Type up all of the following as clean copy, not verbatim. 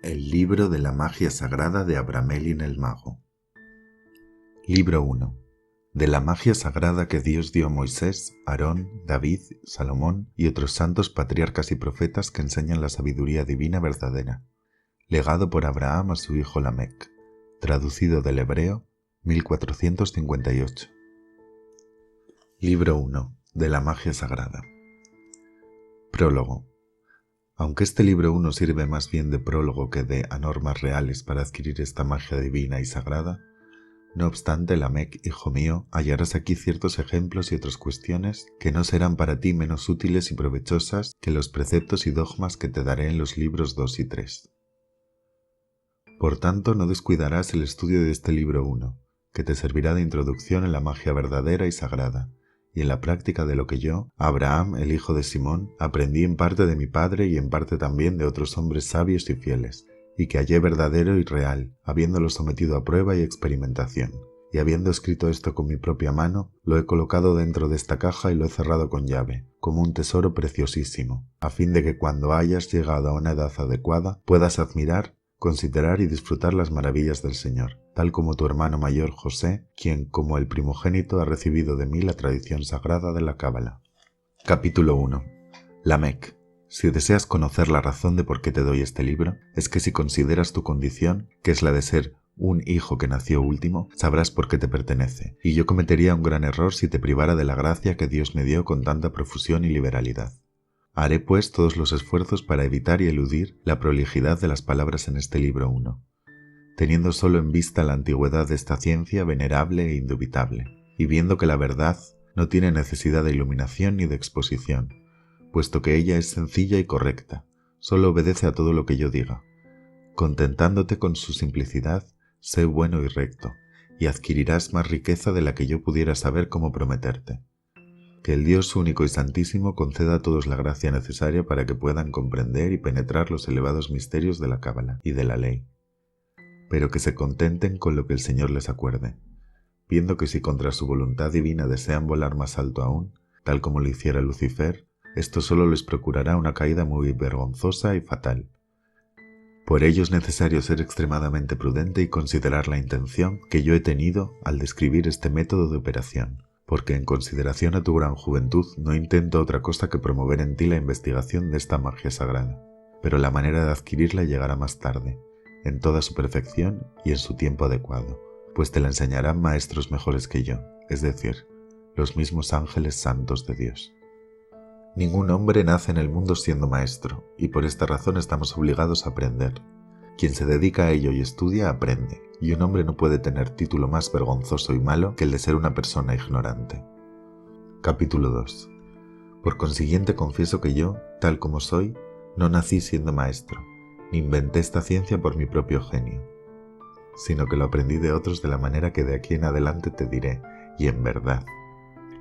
El libro de la magia sagrada de Abramelin el mago. Libro 1. De la magia sagrada que Dios dio a Moisés, Aarón, David, Salomón y otros santos patriarcas y profetas que enseñan la sabiduría divina verdadera. Legado por Abraham a su hijo Lamec. Traducido del hebreo, 1458. Libro 1. De la magia sagrada. Prólogo. Aunque este libro 1 sirve más bien de prólogo que de normas reales para adquirir esta magia divina y sagrada, no obstante, Lamec, hijo mío, hallarás aquí ciertos ejemplos y otras cuestiones que no serán para ti menos útiles y provechosas que los preceptos y dogmas que te daré en los libros 2 y 3. Por tanto, no descuidarás el estudio de este libro 1, que te servirá de introducción en la magia verdadera y sagrada, y en la práctica de lo que yo, Abraham, el hijo de Simón, aprendí en parte de mi padre y en parte también de otros hombres sabios y fieles, y que hallé verdadero y real, habiéndolo sometido a prueba y experimentación. Y habiendo escrito esto con mi propia mano, lo he colocado dentro de esta caja y lo he cerrado con llave, como un tesoro preciosísimo, a fin de que cuando hayas llegado a una edad adecuada, puedas admirar, considerar y disfrutar las maravillas del Señor, tal como tu hermano mayor José, quien como el primogénito ha recibido de mí la tradición sagrada de la Cábala. Capítulo 1. Lamec. Si deseas conocer la razón de por qué te doy este libro, es que si consideras tu condición, que es la de ser un hijo que nació último, sabrás por qué te pertenece, y yo cometería un gran error si te privara de la gracia que Dios me dio con tanta profusión y liberalidad. Haré pues todos los esfuerzos para evitar y eludir la prolijidad de las palabras en este libro 1, teniendo solo en vista la antigüedad de esta ciencia venerable e indubitable, y viendo que la verdad no tiene necesidad de iluminación ni de exposición, puesto que ella es sencilla y correcta, solo obedece a todo lo que yo diga. Contentándote con su simplicidad, sé bueno y recto, y adquirirás más riqueza de la que yo pudiera saber cómo prometerte. Que el Dios único y santísimo conceda a todos la gracia necesaria para que puedan comprender y penetrar los elevados misterios de la Cábala y de la ley, pero que se contenten con lo que el Señor les acuerde, viendo que si contra su voluntad divina desean volar más alto aún, tal como lo hiciera Lucifer, esto solo les procurará una caída muy vergonzosa y fatal. Por ello es necesario ser extremadamente prudente y considerar la intención que yo he tenido al describir este método de operación, porque en consideración a tu gran juventud no intento otra cosa que promover en ti la investigación de esta magia sagrada, pero la manera de adquirirla llegará más tarde, en toda su perfección y en su tiempo adecuado, pues te la enseñarán maestros mejores que yo, es decir, los mismos ángeles santos de Dios. Ningún hombre nace en el mundo siendo maestro, y por esta razón estamos obligados a aprender. Quien se dedica a ello y estudia, aprende, y un hombre no puede tener título más vergonzoso y malo que el de ser una persona ignorante. Capítulo 2. Por consiguiente confieso que yo, tal como soy, no nací siendo maestro, ni inventé esta ciencia por mi propio genio, sino que lo aprendí de otros de la manera que de aquí en adelante te diré, y en verdad.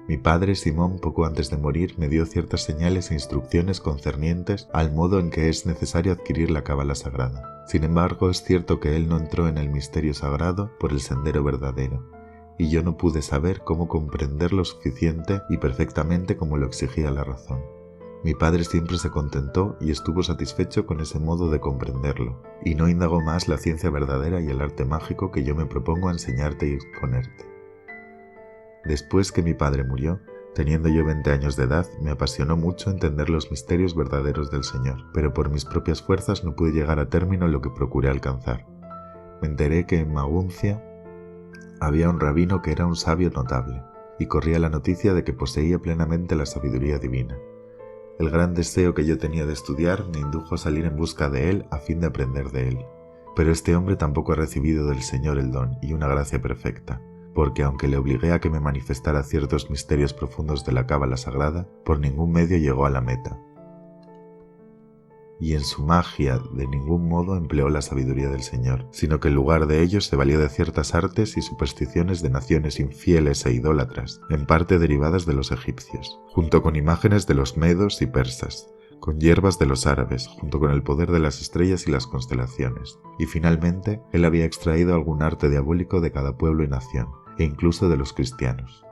Mi padre Simón, poco antes de morir, me dio ciertas señales e instrucciones concernientes al modo en que es necesario adquirir la Cábala sagrada. Sin embargo, es cierto que él no entró en el misterio sagrado por el sendero verdadero, y yo no pude saber cómo comprender lo suficiente y perfectamente como lo exigía la razón. Mi padre siempre se contentó y estuvo satisfecho con ese modo de comprenderlo, y no indagó más la ciencia verdadera y el arte mágico que yo me propongo a enseñarte y exponerte. Después que mi padre murió, teniendo yo 20 años de edad, me apasionó mucho entender los misterios verdaderos del Señor, pero por mis propias fuerzas no pude llegar a término lo que procuré alcanzar. Me enteré que en Maguncia había un rabino que era un sabio notable, y corría la noticia de que poseía plenamente la sabiduría divina. El gran deseo que yo tenía de estudiar me indujo a salir en busca de él a fin de aprender de él. Pero este hombre tampoco ha recibido del Señor el don y una gracia perfecta, porque aunque le obligué a que me manifestara ciertos misterios profundos de la Cábala sagrada, por ningún medio llegó a la meta. Y en su magia de ningún modo empleó la sabiduría del Señor, sino que en lugar de ello se valió de ciertas artes y supersticiones de naciones infieles e idólatras, en parte derivadas de los egipcios, junto con imágenes de los medos y persas, con hierbas de los árabes, junto con el poder de las estrellas y las constelaciones, y finalmente él había extraído algún arte diabólico de cada pueblo y nación, e incluso de los cristianos.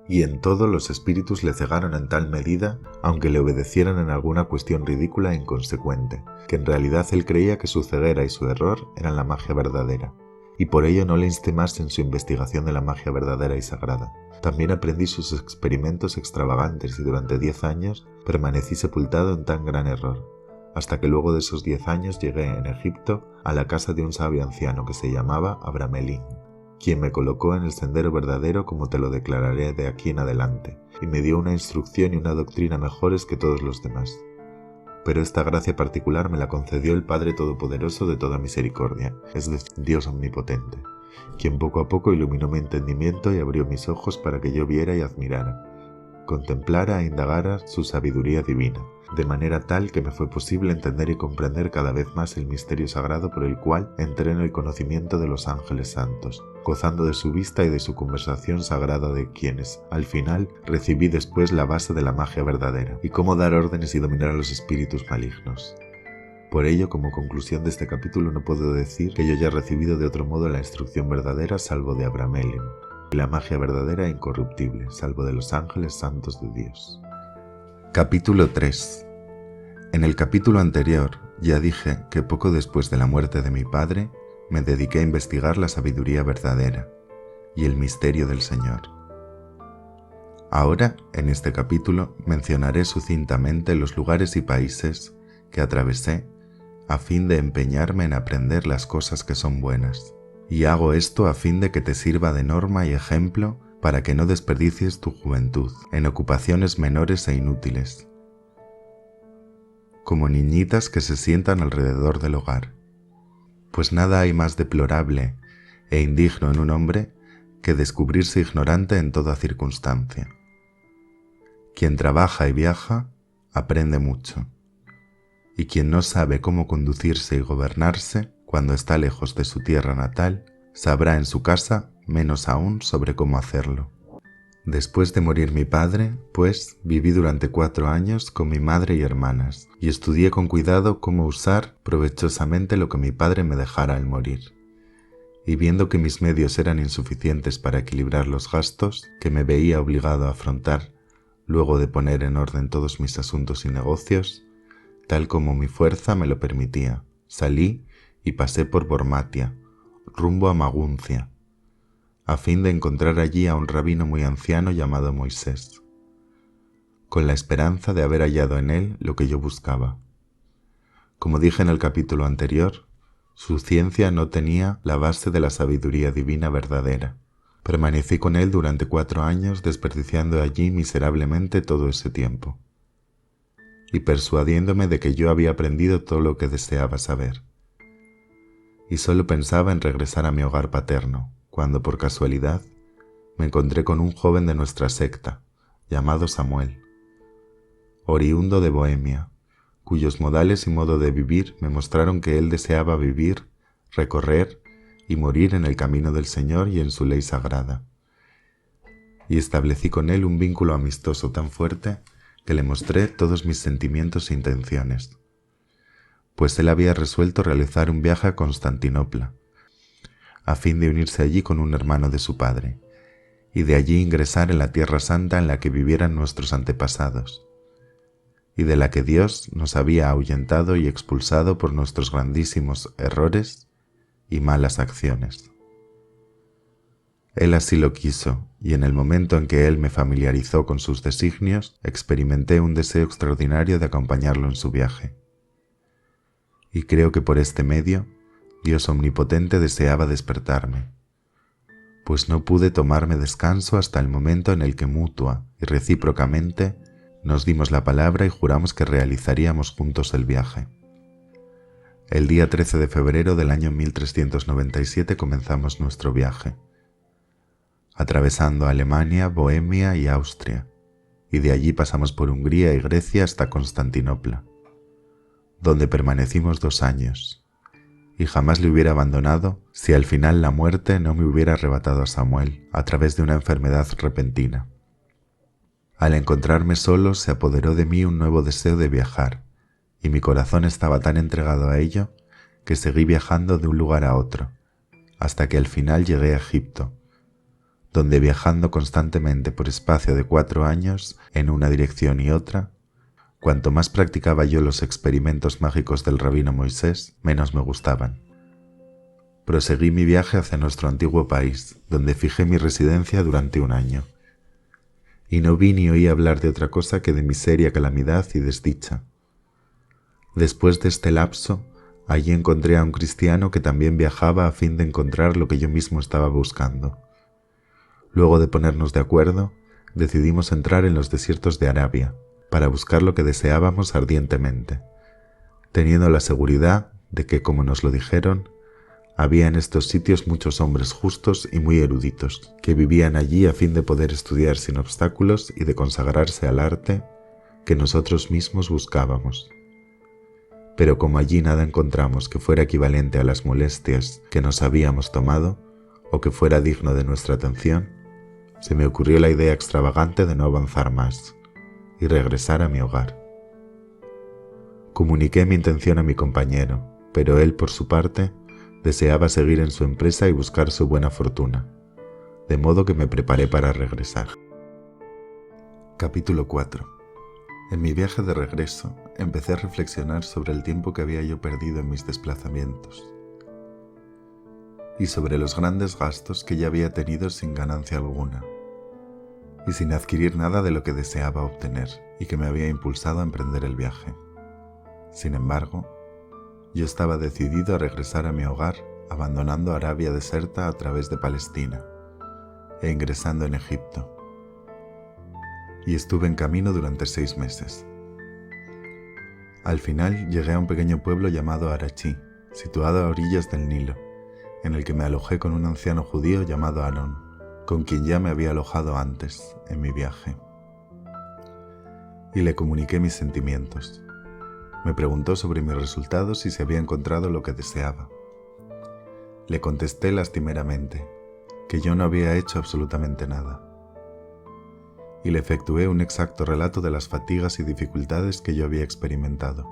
y en todo los espíritus le cegaron en tal medida, aunque le obedecieran en alguna cuestión ridícula e inconsecuente, que en realidad él creía que su ceguera y su error eran la magia verdadera, y por ello no le insté más en su investigación de la magia verdadera y sagrada. También aprendí sus experimentos extravagantes y durante 10 años permanecí sepultado en tan gran error, hasta que luego de esos 10 años llegué en Egipto a la casa de un sabio anciano que se llamaba Abramelín, quien me colocó en el sendero verdadero como te lo declararé de aquí en adelante, y me dio una instrucción y una doctrina mejores que todos los demás. Pero esta gracia particular me la concedió el Padre Todopoderoso de toda misericordia, es decir, Dios omnipotente, quien poco a poco iluminó mi entendimiento y abrió mis ojos para que yo viera y admirara, contemplara e indagara su sabiduría divina, de manera tal que me fue posible entender y comprender cada vez más el misterio sagrado por el cual entré en el conocimiento de los ángeles santos, gozando de su vista y de su conversación sagrada, de quienes, al final, recibí después la base de la magia verdadera, y cómo dar órdenes y dominar a los espíritus malignos. Por ello, como conclusión de este capítulo, no puedo decir que yo haya recibido de otro modo la instrucción verdadera salvo de Abramelin, y la magia verdadera e incorruptible, salvo de los ángeles santos de Dios. Capítulo 3. En el capítulo anterior ya dije que poco después de la muerte de mi padre me dediqué a investigar la sabiduría verdadera y el misterio del Señor. Ahora, en este capítulo, mencionaré sucintamente los lugares y países que atravesé a fin de empeñarme en aprender las cosas que son buenas, y hago esto a fin de que te sirva de norma y ejemplo para que no desperdicies tu juventud en ocupaciones menores e inútiles, como niñitas que se sientan alrededor del hogar. Pues nada hay más deplorable e indigno en un hombre que descubrirse ignorante en toda circunstancia. Quien trabaja y viaja, aprende mucho, y quien no sabe cómo conducirse y gobernarse cuando está lejos de su tierra natal, sabrá en su casa menos aún sobre cómo hacerlo. Después de morir mi padre, pues, viví durante 4 años con mi madre y hermanas, y estudié con cuidado cómo usar provechosamente lo que mi padre me dejara al morir. Y viendo que mis medios eran insuficientes para equilibrar los gastos que me veía obligado a afrontar luego de poner en orden todos mis asuntos y negocios, tal como mi fuerza me lo permitía, salí y pasé por Bormatia, rumbo a Maguncia, a fin de encontrar allí a un rabino muy anciano llamado Moisés, con la esperanza de haber hallado en él lo que yo buscaba. Como dije en el capítulo anterior, su ciencia no tenía la base de la sabiduría divina verdadera. Permanecí con él durante 4 años, desperdiciando allí miserablemente todo ese tiempo, y persuadiéndome de que yo había aprendido todo lo que deseaba saber. Y solo pensaba en regresar a mi hogar paterno, cuando por casualidad me encontré con un joven de nuestra secta, llamado Samuel, oriundo de Bohemia, cuyos modales y modo de vivir me mostraron que él deseaba vivir, recorrer y morir en el camino del Señor y en su ley sagrada. Y establecí con él un vínculo amistoso tan fuerte que le mostré todos mis sentimientos e intenciones, pues él había resuelto realizar un viaje a Constantinopla, a fin de unirse allí con un hermano de su padre, y de allí ingresar en la Tierra Santa en la que vivieran nuestros antepasados, y de la que Dios nos había ahuyentado y expulsado por nuestros grandísimos errores y malas acciones. Él así lo quiso, y en el momento en que él me familiarizó con sus designios, experimenté un deseo extraordinario de acompañarlo en su viaje. Y creo que por este medio, Dios omnipotente deseaba despertarme, pues no pude tomarme descanso hasta el momento en el que mutua y recíprocamente nos dimos la palabra y juramos que realizaríamos juntos el viaje. El día 13 de febrero del año 1397 comenzamos nuestro viaje, atravesando Alemania, Bohemia y Austria, y de allí pasamos por Hungría y Grecia hasta Constantinopla, donde permanecimos 2 años, y jamás le hubiera abandonado si al final la muerte no me hubiera arrebatado a Samuel a través de una enfermedad repentina. Al encontrarme solo se apoderó de mí un nuevo deseo de viajar, y mi corazón estaba tan entregado a ello que seguí viajando de un lugar a otro, hasta que al final llegué a Egipto, donde viajando constantemente por espacio de 4 años en una dirección y otra, cuanto más practicaba yo los experimentos mágicos del rabino Moisés, menos me gustaban. Proseguí mi viaje hacia nuestro antiguo país, donde fijé mi residencia durante 1 año. Y no vi ni oí hablar de otra cosa que de miseria, calamidad y desdicha. Después de este lapso, allí encontré a un cristiano que también viajaba a fin de encontrar lo que yo mismo estaba buscando. Luego de ponernos de acuerdo, decidimos entrar en los desiertos de Arabia, para buscar lo que deseábamos ardientemente, teniendo la seguridad de que, como nos lo dijeron, había en estos sitios muchos hombres justos y muy eruditos, que vivían allí a fin de poder estudiar sin obstáculos y de consagrarse al arte que nosotros mismos buscábamos. Pero como allí nada encontramos que fuera equivalente a las molestias que nos habíamos tomado, o que fuera digno de nuestra atención, se me ocurrió la idea extravagante de no avanzar más y regresar a mi hogar. Comuniqué mi intención a mi compañero, pero él, por su parte, deseaba seguir en su empresa y buscar su buena fortuna, de modo que me preparé para regresar. Capítulo 4. En mi viaje de regreso, empecé a reflexionar sobre el tiempo que había yo perdido en mis desplazamientos y sobre los grandes gastos que ya había tenido sin ganancia alguna y sin adquirir nada de lo que deseaba obtener y que me había impulsado a emprender el viaje. Sin embargo, yo estaba decidido a regresar a mi hogar, abandonando Arabia deserta a través de Palestina e ingresando en Egipto. Y estuve en camino durante 6 meses. Al final llegué a un pequeño pueblo llamado Arachí, situado a orillas del Nilo, en el que me alojé con un anciano judío llamado Aarón, con quien ya me había alojado antes, en mi viaje. Y le comuniqué mis sentimientos. Me preguntó sobre mis resultados y si había encontrado lo que deseaba. Le contesté lastimeramente que yo no había hecho absolutamente nada. Y le efectué un exacto relato de las fatigas y dificultades que yo había experimentado.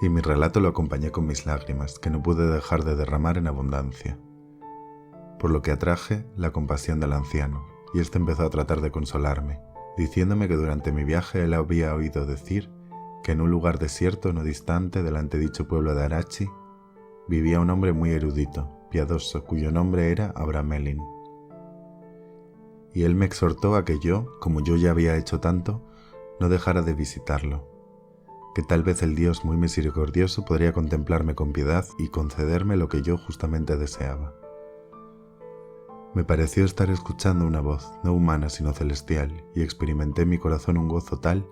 Y mi relato lo acompañé con mis lágrimas, que no pude dejar de derramar en abundancia. Por lo que atraje la compasión del anciano, y éste empezó a tratar de consolarme, diciéndome que durante mi viaje él había oído decir que en un lugar desierto no distante del antedicho pueblo de Arachi vivía un hombre muy erudito, piadoso, cuyo nombre era Abramelin. Y él me exhortó a que yo, como yo ya había hecho tanto, no dejara de visitarlo, que tal vez el Dios muy misericordioso podría contemplarme con piedad y concederme lo que yo justamente deseaba. Me pareció estar escuchando una voz, no humana sino celestial, y experimenté en mi corazón un gozo tal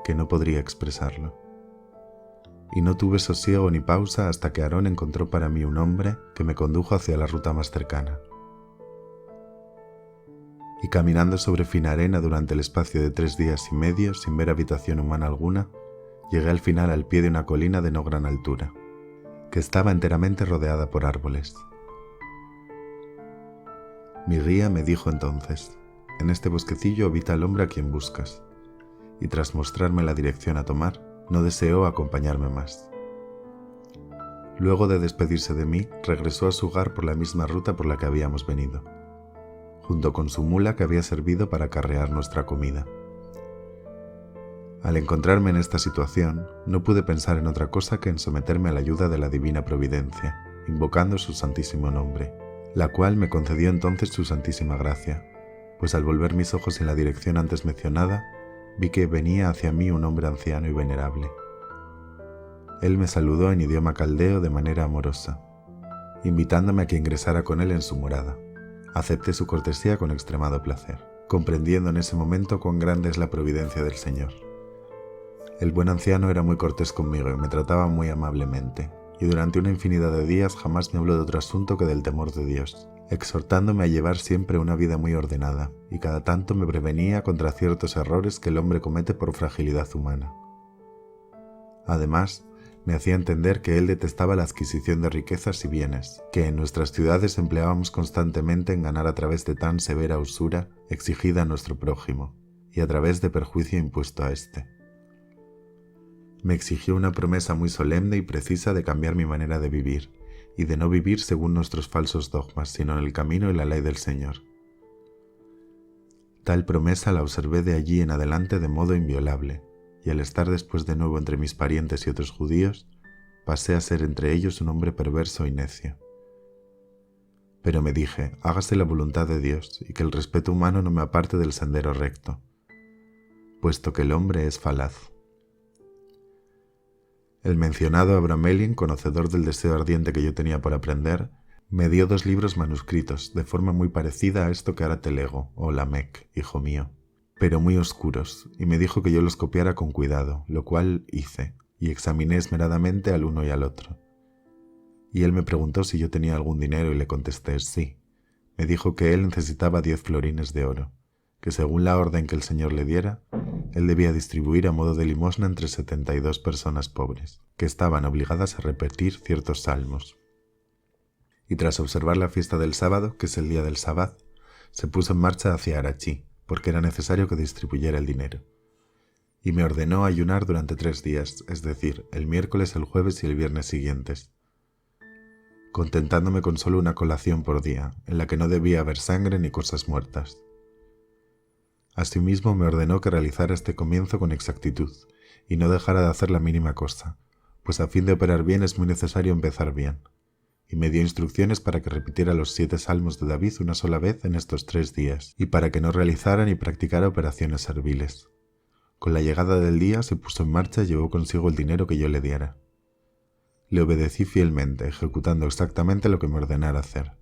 que no podría expresarlo. Y no tuve sosiego ni pausa hasta que Aarón encontró para mí un hombre que me condujo hacia la ruta más cercana. Y caminando sobre fina arena durante el espacio de 3 días y medio, sin ver habitación humana alguna, llegué al final al pie de una colina de no gran altura, que estaba enteramente rodeada por árboles. Mi guía me dijo entonces: en este bosquecillo habita el hombre a quien buscas, y tras mostrarme la dirección a tomar, no deseó acompañarme más. Luego de despedirse de mí, regresó a su hogar por la misma ruta por la que habíamos venido, junto con su mula que había servido para acarrear nuestra comida. Al encontrarme en esta situación, no pude pensar en otra cosa que en someterme a la ayuda de la divina providencia, invocando su santísimo nombre, la cual me concedió entonces su santísima gracia, pues al volver mis ojos en la dirección antes mencionada, vi que venía hacia mí un hombre anciano y venerable. Él me saludó en idioma caldeo de manera amorosa, invitándome a que ingresara con él en su morada. Acepté su cortesía con extremado placer, comprendiendo en ese momento cuán grande es la providencia del Señor. El buen anciano era muy cortés conmigo y me trataba muy amablemente, y durante una infinidad de días jamás me habló de otro asunto que del temor de Dios, exhortándome a llevar siempre una vida muy ordenada, y cada tanto me prevenía contra ciertos errores que el hombre comete por fragilidad humana. Además, me hacía entender que él detestaba la adquisición de riquezas y bienes, que en nuestras ciudades empleábamos constantemente en ganar a través de tan severa usura exigida a nuestro prójimo, y a través de perjuicio impuesto a éste. Me exigió una promesa muy solemne y precisa de cambiar mi manera de vivir, y de no vivir según nuestros falsos dogmas, sino en el camino y la ley del Señor, Tal promesa la observé de allí en adelante de modo inviolable, y al estar después de nuevo entre mis parientes y otros judíos, pasé a ser entre ellos un hombre perverso y necio. Pero me dije, hágase la voluntad de Dios, y que el respeto humano no me aparte del sendero recto, puesto que el hombre es falaz. El mencionado Abramelin, conocedor del deseo ardiente que yo tenía por aprender, me dio 2 libros manuscritos, de forma muy parecida a esto que ahora te lego, oh Lamec, hijo mío, pero muy oscuros, y me dijo que yo los copiara con cuidado, lo cual hice, y examiné esmeradamente al uno y al otro. Y él me preguntó si yo tenía algún dinero y le contesté sí. Me dijo que él necesitaba 10 florines de oro, que según la orden que el Señor le diera, él debía distribuir a modo de limosna entre 72 personas pobres, que estaban obligadas a repetir ciertos salmos. Y tras observar la fiesta del sábado, que es el día del Sabbat, se puso en marcha hacia Arachí, porque era necesario que distribuyera el dinero. Y me ordenó ayunar durante 3 días, es decir, el miércoles, el jueves y el viernes siguientes, contentándome con solo una colación por día, en la que no debía haber sangre ni cosas muertas. Asimismo me ordenó que realizara este comienzo con exactitud, y no dejara de hacer la mínima cosa, pues a fin de operar bien es muy necesario empezar bien. Y me dio instrucciones para que repitiera los 7 salmos de David una sola vez en estos 3 días, y para que no realizara ni practicara operaciones serviles. Con la llegada del día se puso en marcha y llevó consigo el dinero que yo le diera. Le obedecí fielmente, ejecutando exactamente lo que me ordenara hacer.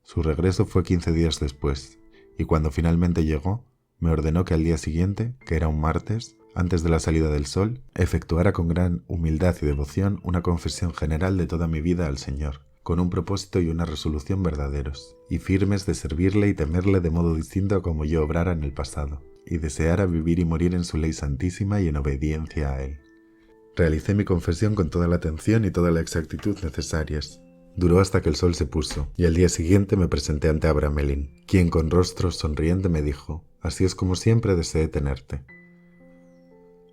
Su regreso fue 15 días después, y cuando finalmente llegó, me ordenó que al día siguiente, que era un martes, antes de la salida del sol, efectuara con gran humildad y devoción una confesión general de toda mi vida al Señor, con un propósito y una resolución verdaderos, y firmes de servirle y temerle de modo distinto a como yo obrara en el pasado, y deseara vivir y morir en su ley santísima y en obediencia a él. Realicé mi confesión con toda la atención y toda la exactitud necesarias. Duró hasta que el sol se puso, y al día siguiente me presenté ante Abramelin, quien con rostro sonriente me dijo, «Así es como siempre deseé tenerte».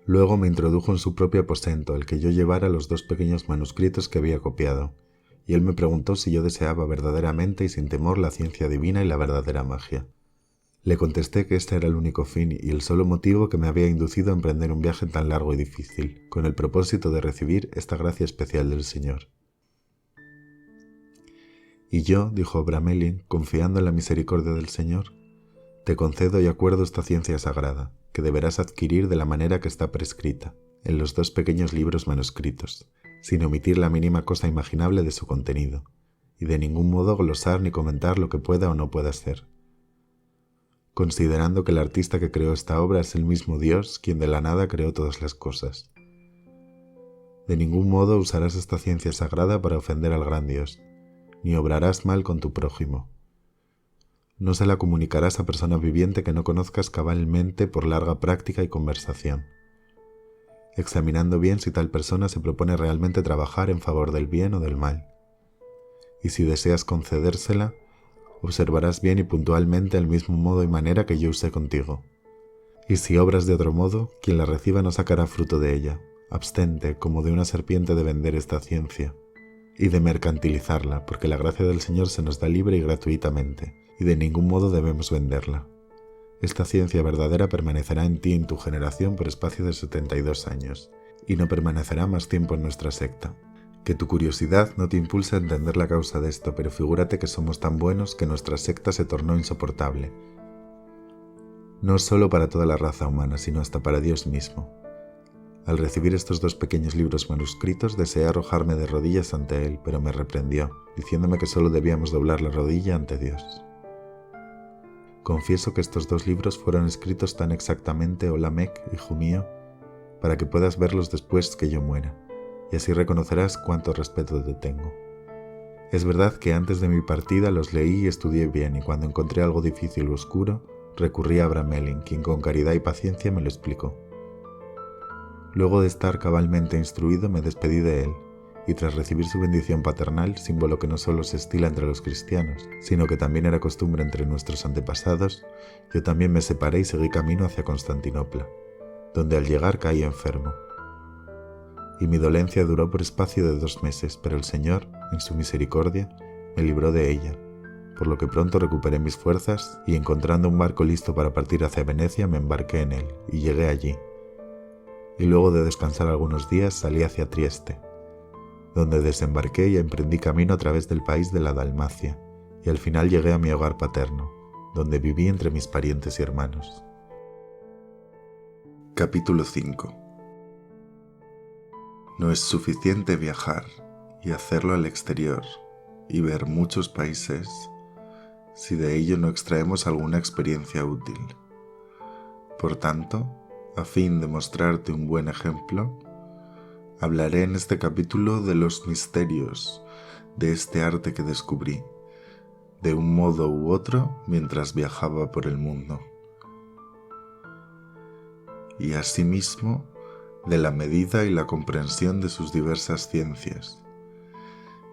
Luego me introdujo en su propio aposento, al que yo llevara los 2 pequeños manuscritos que había copiado, y él me preguntó si yo deseaba verdaderamente y sin temor la ciencia divina y la verdadera magia. Le contesté que este era el único fin y el solo motivo que me había inducido a emprender un viaje tan largo y difícil, con el propósito de recibir esta gracia especial del Señor. Y yo, dijo Abramelin, confiando en la misericordia del Señor, te concedo y acuerdo esta ciencia sagrada, que deberás adquirir de la manera que está prescrita, en los 2 pequeños libros manuscritos, sin omitir la mínima cosa imaginable de su contenido, y de ningún modo glosar ni comentar lo que pueda o no pueda ser. Considerando que el artista que creó esta obra es el mismo Dios, quien de la nada creó todas las cosas. De ningún modo usarás esta ciencia sagrada para ofender al gran Dios, ni obrarás mal con tu prójimo. No se la comunicarás a persona viviente que no conozcas cabalmente por larga práctica y conversación, examinando bien si tal persona se propone realmente trabajar en favor del bien o del mal. Y si deseas concedérsela, observarás bien y puntualmente el mismo modo y manera que yo usé contigo. Y si obras de otro modo, quien la reciba no sacará fruto de ella. Abstente, como de una serpiente, de vender esta ciencia, y de mercantilizarla, porque la gracia del Señor se nos da libre y gratuitamente, y de ningún modo debemos venderla. Esta ciencia verdadera permanecerá en ti y en tu generación por espacio de 72 años, y no permanecerá más tiempo en nuestra secta. Que tu curiosidad no te impulse a entender la causa de esto, pero figúrate que somos tan buenos que nuestra secta se tornó insoportable. No solo para toda la raza humana, sino hasta para Dios mismo. Al recibir estos 2 pequeños libros manuscritos, deseé arrojarme de rodillas ante él, pero me reprendió, diciéndome que solo debíamos doblar la rodilla ante Dios. Confieso que estos 2 libros fueron escritos tan exactamente, oh Lamec, hijo mío, para que puedas verlos después que yo muera, y así reconocerás cuánto respeto te tengo. Es verdad que antes de mi partida los leí y estudié bien, y cuando encontré algo difícil o oscuro, recurrí a Abramelin, quien con caridad y paciencia me lo explicó. Luego de estar cabalmente instruido, me despedí de él, y tras recibir su bendición paternal, símbolo que no solo se estila entre los cristianos, sino que también era costumbre entre nuestros antepasados, yo también me separé y seguí camino hacia Constantinopla, donde al llegar caí enfermo. Y mi dolencia duró por espacio de 2 meses, pero el Señor, en su misericordia, me libró de ella, por lo que pronto recuperé mis fuerzas y encontrando un barco listo para partir hacia Venecia me embarqué en él y llegué allí. Y luego de descansar algunos días salí hacia Trieste, donde desembarqué y emprendí camino a través del país de la Dalmacia, y al final llegué a mi hogar paterno, donde viví entre mis parientes y hermanos. Capítulo 5. No es suficiente viajar y hacerlo al exterior y ver muchos países si de ello no extraemos alguna experiencia útil. Por tanto, a fin de mostrarte un buen ejemplo, hablaré en este capítulo de los misterios de este arte que descubrí, de un modo u otro mientras viajaba por el mundo. Y asimismo, de la medida y la comprensión de sus diversas ciencias.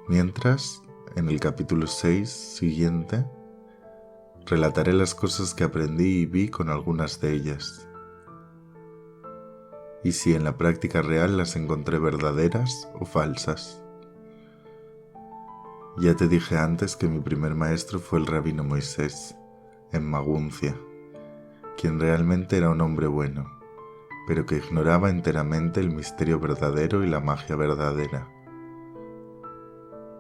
Mientras, en el capítulo 6 siguiente, relataré las cosas que aprendí y vi con algunas de ellas. Y si en la práctica real las encontré verdaderas o falsas. Ya te dije antes que mi primer maestro fue el rabino Moisés, en Maguncia, quien realmente era un hombre bueno, pero que ignoraba enteramente el misterio verdadero y la magia verdadera.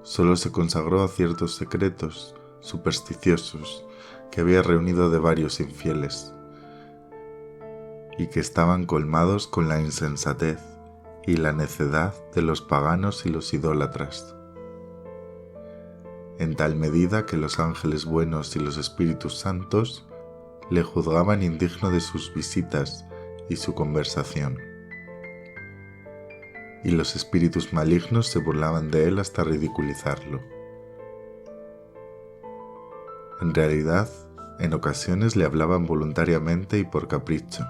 Solo se consagró a ciertos secretos supersticiosos que había reunido de varios infieles, y que estaban colmados con la insensatez y la necedad de los paganos y los idólatras, en tal medida que los ángeles buenos y los espíritus santos le juzgaban indigno de sus visitas y su conversación, y los espíritus malignos se burlaban de él hasta ridiculizarlo. En realidad, en ocasiones le hablaban voluntariamente y por capricho,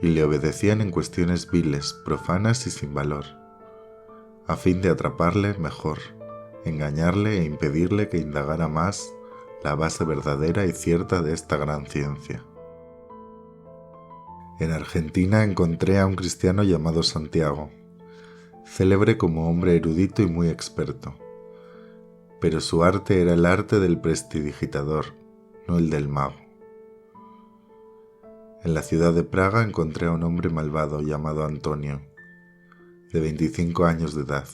y le obedecían en cuestiones viles, profanas y sin valor, a fin de atraparle mejor, engañarle e impedirle que indagara más la base verdadera y cierta de esta gran ciencia. En Argentina encontré a un cristiano llamado Santiago, célebre como hombre erudito y muy experto, pero su arte era el arte del prestidigitador, no el del mago. En la ciudad de Praga encontré a un hombre malvado llamado Antonio, de 25 años de edad,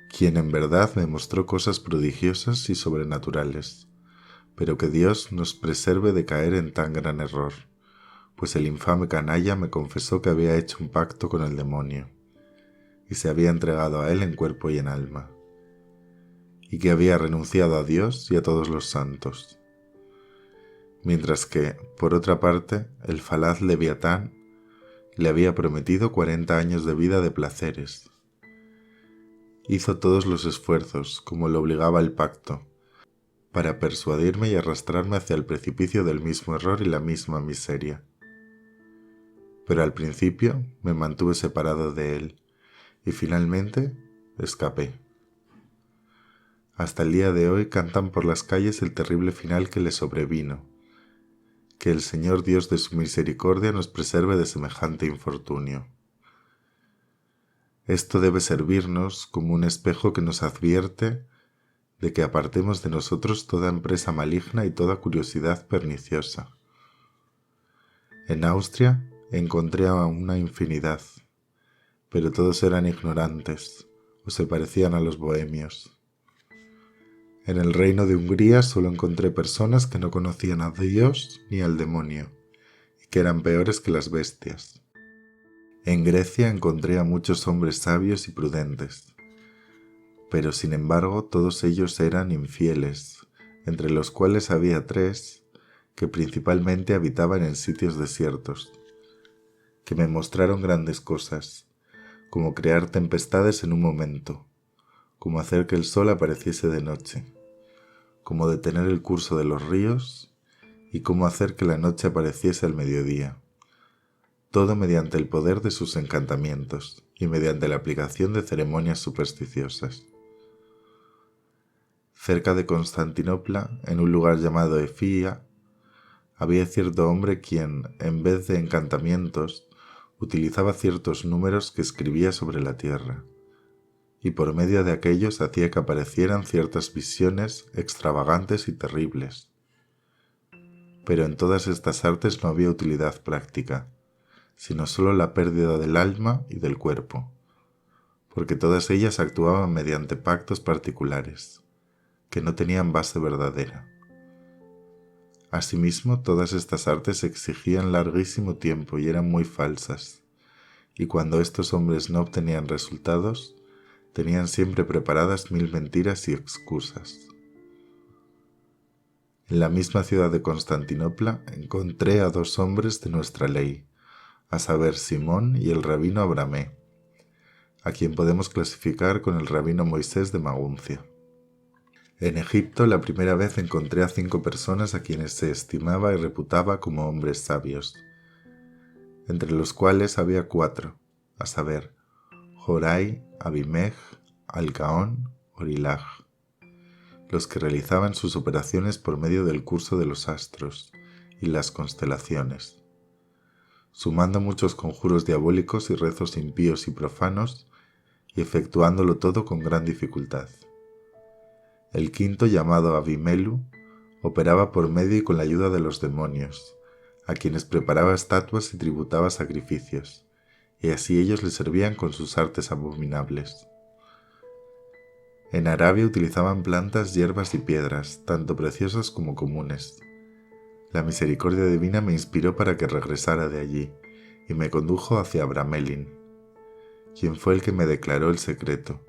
quien en verdad me mostró cosas prodigiosas y sobrenaturales, pero que Dios nos preserve de caer en tan gran error, pues el infame canalla me confesó que había hecho un pacto con el demonio, y se había entregado a él en cuerpo y en alma, y que había renunciado a Dios y a todos los santos. Mientras que, por otra parte, el falaz Leviatán le había prometido 40 años de vida de placeres. Hizo todos los esfuerzos, como lo obligaba el pacto, para persuadirme y arrastrarme hacia el precipicio del mismo error y la misma miseria. Pero al principio me mantuve separado de él, y finalmente escapé. Hasta el día de hoy cantan por las calles el terrible final que le sobrevino. Que el Señor Dios de su misericordia nos preserve de semejante infortunio. Esto debe servirnos como un espejo que nos advierte de que apartemos de nosotros toda empresa maligna y toda curiosidad perniciosa. En Austria encontré a una infinidad, pero todos eran ignorantes o se parecían a los bohemios. En el reino de Hungría solo encontré personas que no conocían a Dios ni al demonio, y que eran peores que las bestias. En Grecia encontré a muchos hombres sabios y prudentes, pero sin embargo todos ellos eran infieles, entre los cuales había 3 que principalmente habitaban en sitios desiertos, que me mostraron grandes cosas, como crear tempestades en un momento, como hacer que el sol apareciese de noche, como detener el curso de los ríos y cómo hacer que la noche apareciese al mediodía, todo mediante el poder de sus encantamientos y mediante la aplicación de ceremonias supersticiosas. Cerca de Constantinopla, en un lugar llamado Efía, había cierto hombre quien, en vez de encantamientos, utilizaba ciertos números que escribía sobre la tierra, y por medio de aquellos hacía que aparecieran ciertas visiones extravagantes y terribles. Pero en todas estas artes no había utilidad práctica, sino solo la pérdida del alma y del cuerpo, porque todas ellas actuaban mediante pactos particulares, que no tenían base verdadera. Asimismo, todas estas artes exigían larguísimo tiempo y eran muy falsas, y cuando estos hombres no obtenían resultados, tenían siempre preparadas 1000 mentiras y excusas. En la misma ciudad de Constantinopla encontré a 2 hombres de nuestra ley, a saber Simón y el rabino Abramé, a quien podemos clasificar con el rabino Moisés de Maguncia. En Egipto la primera vez encontré a 5 personas a quienes se estimaba y reputaba como hombres sabios, entre los cuales había 4, a saber, Jorai, Abimej, Alcaón, Orilaj, los que realizaban sus operaciones por medio del curso de los astros y las constelaciones, sumando muchos conjuros diabólicos y rezos impíos y profanos, y efectuándolo todo con gran dificultad. El quinto, llamado Abimelu, operaba por medio y con la ayuda de los demonios, a quienes preparaba estatuas y tributaba sacrificios, y así ellos le servían con sus artes abominables. En Arabia utilizaban plantas, hierbas y piedras, tanto preciosas como comunes. La misericordia divina me inspiró para que regresara de allí, y me condujo hacia Abramelin, quien fue el que me declaró el secreto,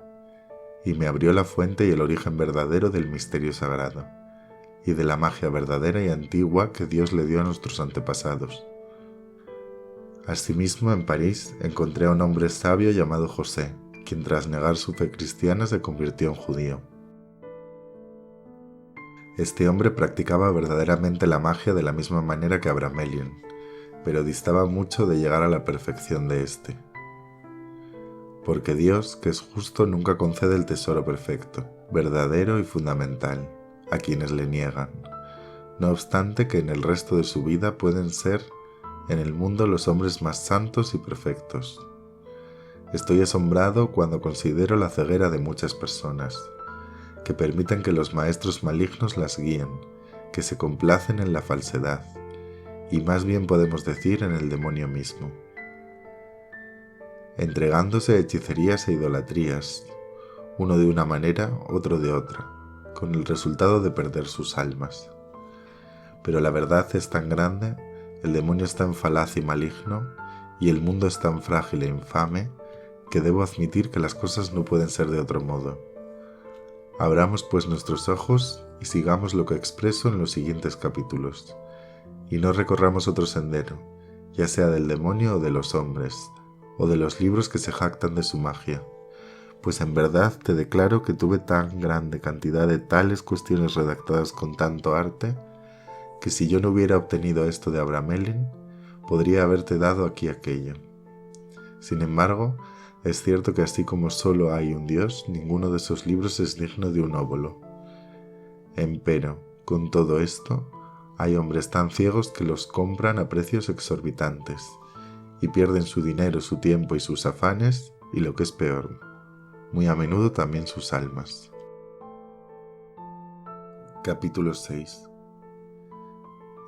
y me abrió la fuente y el origen verdadero del misterio sagrado, y de la magia verdadera y antigua que Dios le dio a nuestros antepasados. Asimismo, en París encontré a un hombre sabio llamado José, quien tras negar su fe cristiana se convirtió en judío. Este hombre practicaba verdaderamente la magia de la misma manera que Abramelin, pero distaba mucho de llegar a la perfección de éste. Porque Dios, que es justo, nunca concede el tesoro perfecto, verdadero y fundamental, a quienes le niegan, no obstante que en el resto de su vida pueden ser en el mundo los hombres más santos y perfectos. Estoy asombrado cuando considero la ceguera de muchas personas, que permiten que los maestros malignos las guíen, que se complacen en la falsedad, y más bien podemos decir en el demonio mismo, entregándose a hechicerías e idolatrías, uno de una manera, otro de otra, con el resultado de perder sus almas. Pero la verdad es tan grande, el demonio es tan falaz y maligno, y el mundo es tan frágil e infame, que debo admitir que las cosas no pueden ser de otro modo. Abramos pues nuestros ojos y sigamos lo que expreso en los siguientes capítulos, y no recorramos otro sendero, ya sea del demonio o de los hombres, o de los libros que se jactan de su magia, pues en verdad te declaro que tuve tan grande cantidad de tales cuestiones redactadas con tanto arte, que si yo no hubiera obtenido esto de Abramelin, podría haberte dado aquí aquello. Sin embargo, es cierto que así como solo hay un Dios, ninguno de esos libros es digno de un óbolo. Empero, con todo esto, hay hombres tan ciegos que los compran a precios exorbitantes, y pierden su dinero, su tiempo y sus afanes, y lo que es peor, muy a menudo también sus almas. Capítulo 6.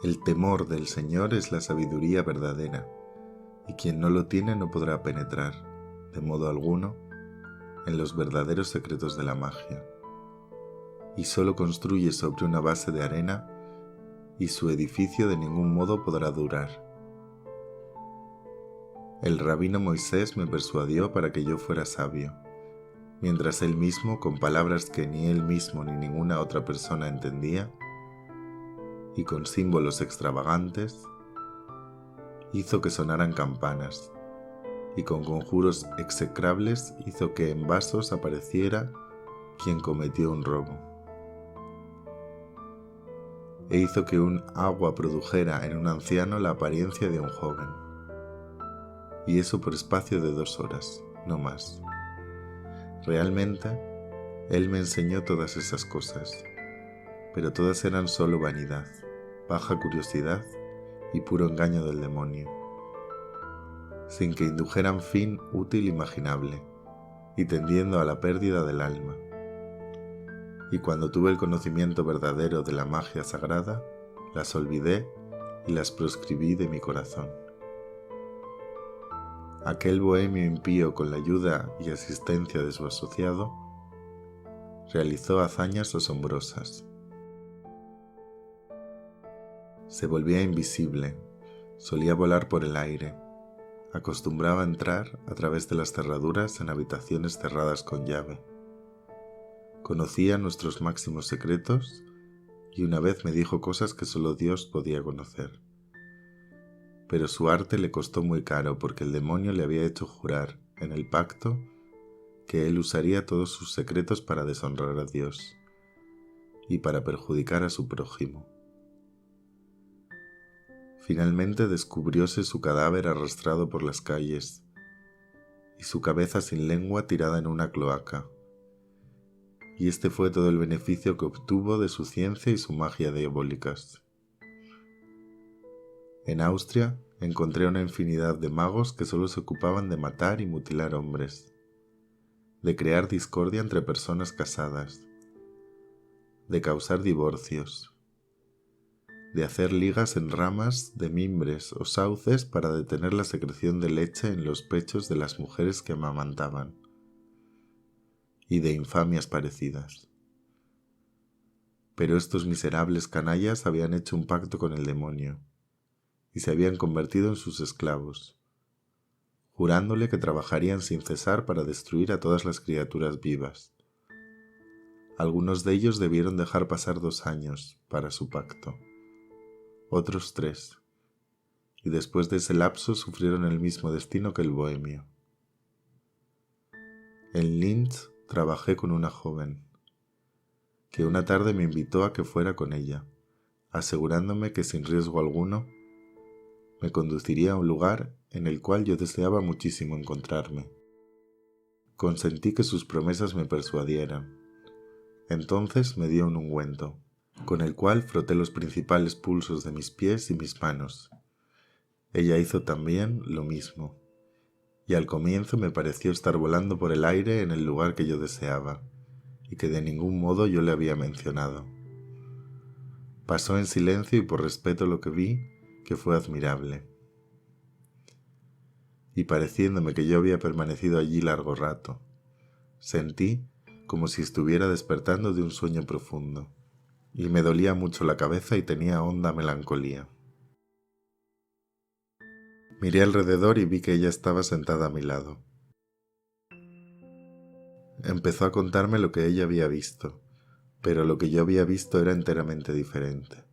El temor del Señor es la sabiduría verdadera, y quien no lo tiene no podrá penetrar, de modo alguno, en los verdaderos secretos de la magia, y solo construye sobre una base de arena, y su edificio de ningún modo podrá durar. El rabino Moisés me persuadió para que yo fuera sabio, mientras él mismo, con palabras que ni él mismo ni ninguna otra persona entendía, y con símbolos extravagantes, hizo que sonaran campanas, y con conjuros execrables hizo que en vasos apareciera quien cometió un robo, e hizo que un agua produjera en un anciano la apariencia de un joven, y eso por espacio de 2 horas, no más. Realmente, él me enseñó todas esas cosas, pero todas eran solo vanidad, baja curiosidad y puro engaño del demonio, sin que indujeran fin útil imaginable, y tendiendo a la pérdida del alma. Y cuando tuve el conocimiento verdadero de la magia sagrada, las olvidé y las proscribí de mi corazón. Aquel bohemio impío, con la ayuda y asistencia de su asociado, realizó hazañas asombrosas. Se volvía invisible, solía volar por el aire, acostumbraba a entrar a través de las cerraduras en habitaciones cerradas con llave. Conocía nuestros máximos secretos y una vez me dijo cosas que solo Dios podía conocer. Pero su arte le costó muy caro porque el demonio le había hecho jurar, en el pacto, que él usaría todos sus secretos para deshonrar a Dios y para perjudicar a su prójimo. Finalmente descubrióse su cadáver arrastrado por las calles y su cabeza sin lengua tirada en una cloaca. Y este fue todo el beneficio que obtuvo de su ciencia y su magia diabólicas. En Austria encontré una infinidad de magos que solo se ocupaban de matar y mutilar hombres, de crear discordia entre personas casadas, de causar divorcios, de hacer ligas en ramas de mimbres o sauces para detener la secreción de leche en los pechos de las mujeres que amamantaban, y de infamias parecidas. Pero estos miserables canallas habían hecho un pacto con el demonio, y se habían convertido en sus esclavos, jurándole que trabajarían sin cesar para destruir a todas las criaturas vivas. Algunos de ellos debieron dejar pasar 2 años para su pacto, otros 3, y después de ese lapso sufrieron el mismo destino que el bohemio. En Linz trabajé con una joven, que una tarde me invitó a que fuera con ella, asegurándome que sin riesgo alguno me conduciría a un lugar en el cual yo deseaba muchísimo encontrarme. Consentí que sus promesas me persuadieran. Entonces me dio un ungüento, con el cual froté los principales pulsos de mis pies y mis manos. Ella hizo también lo mismo, y al comienzo me pareció estar volando por el aire en el lugar que yo deseaba, y que de ningún modo yo le había mencionado. Pasó en silencio y por respeto lo que vi, que fue admirable. Y pareciéndome que yo había permanecido allí largo rato, sentí como si estuviera despertando de un sueño profundo, y me dolía mucho la cabeza y tenía honda melancolía. Miré alrededor y vi que ella estaba sentada a mi lado. Empezó a contarme lo que ella había visto, pero lo que yo había visto era enteramente diferente.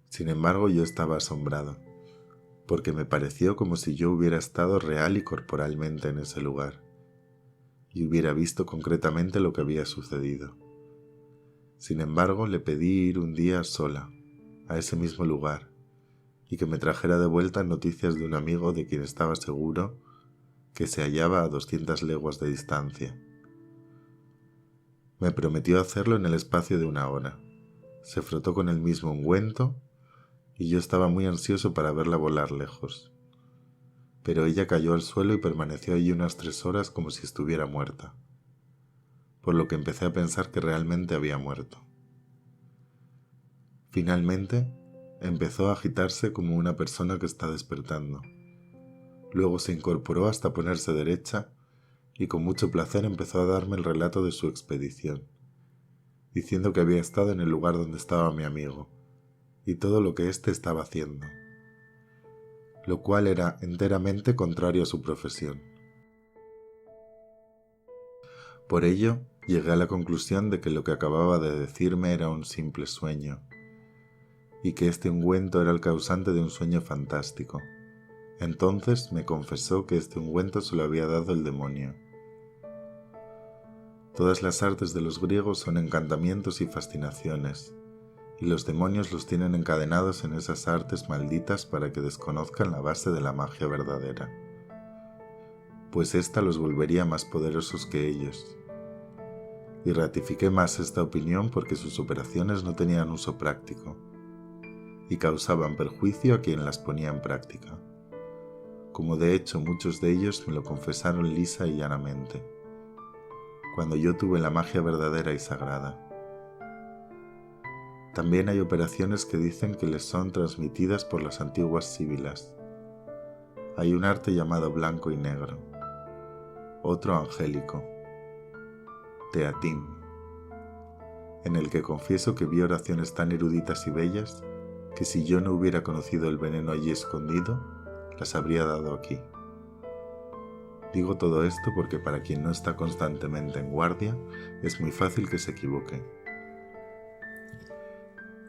Sin embargo, yo estaba asombrado, porque me pareció como si yo hubiera estado real y corporalmente en ese lugar, y hubiera visto concretamente lo que había sucedido. Sin embargo, le pedí ir un día sola, a ese mismo lugar, y que me trajera de vuelta noticias de un amigo de quien estaba seguro que se hallaba a 200 leguas de distancia. Me prometió hacerlo en el espacio de 1 hora. Se frotó con el mismo ungüento y yo estaba muy ansioso para verla volar lejos. Pero ella cayó al suelo y permaneció allí unas 3 horas como si estuviera muerta, por lo que empecé a pensar que realmente había muerto. Finalmente, empezó a agitarse como una persona que está despertando. Luego se incorporó hasta ponerse derecha y con mucho placer empezó a darme el relato de su expedición, diciendo que había estado en el lugar donde estaba mi amigo y todo lo que éste estaba haciendo, lo cual era enteramente contrario a su profesión. Por ello, llegué a la conclusión de que lo que acababa de decirme era un simple sueño, y que este ungüento era el causante de un sueño fantástico. Entonces me confesó que este ungüento se lo había dado el demonio. Todas las artes de los griegos son encantamientos y fascinaciones, y los demonios los tienen encadenados en esas artes malditas para que desconozcan la base de la magia verdadera, pues ésta los volvería más poderosos que ellos. Y ratifiqué más esta opinión porque sus operaciones no tenían uso práctico, y causaban perjuicio a quien las ponía en práctica, como de hecho muchos de ellos me lo confesaron lisa y llanamente, cuando yo tuve la magia verdadera y sagrada. También hay operaciones que dicen que les son transmitidas por las antiguas síbilas. Hay un arte llamado blanco y negro, otro angélico, teatín, en el que confieso que vi oraciones tan eruditas y bellas que si yo no hubiera conocido el veneno allí escondido, las habría dado aquí. Digo todo esto porque para quien no está constantemente en guardia, es muy fácil que se equivoque.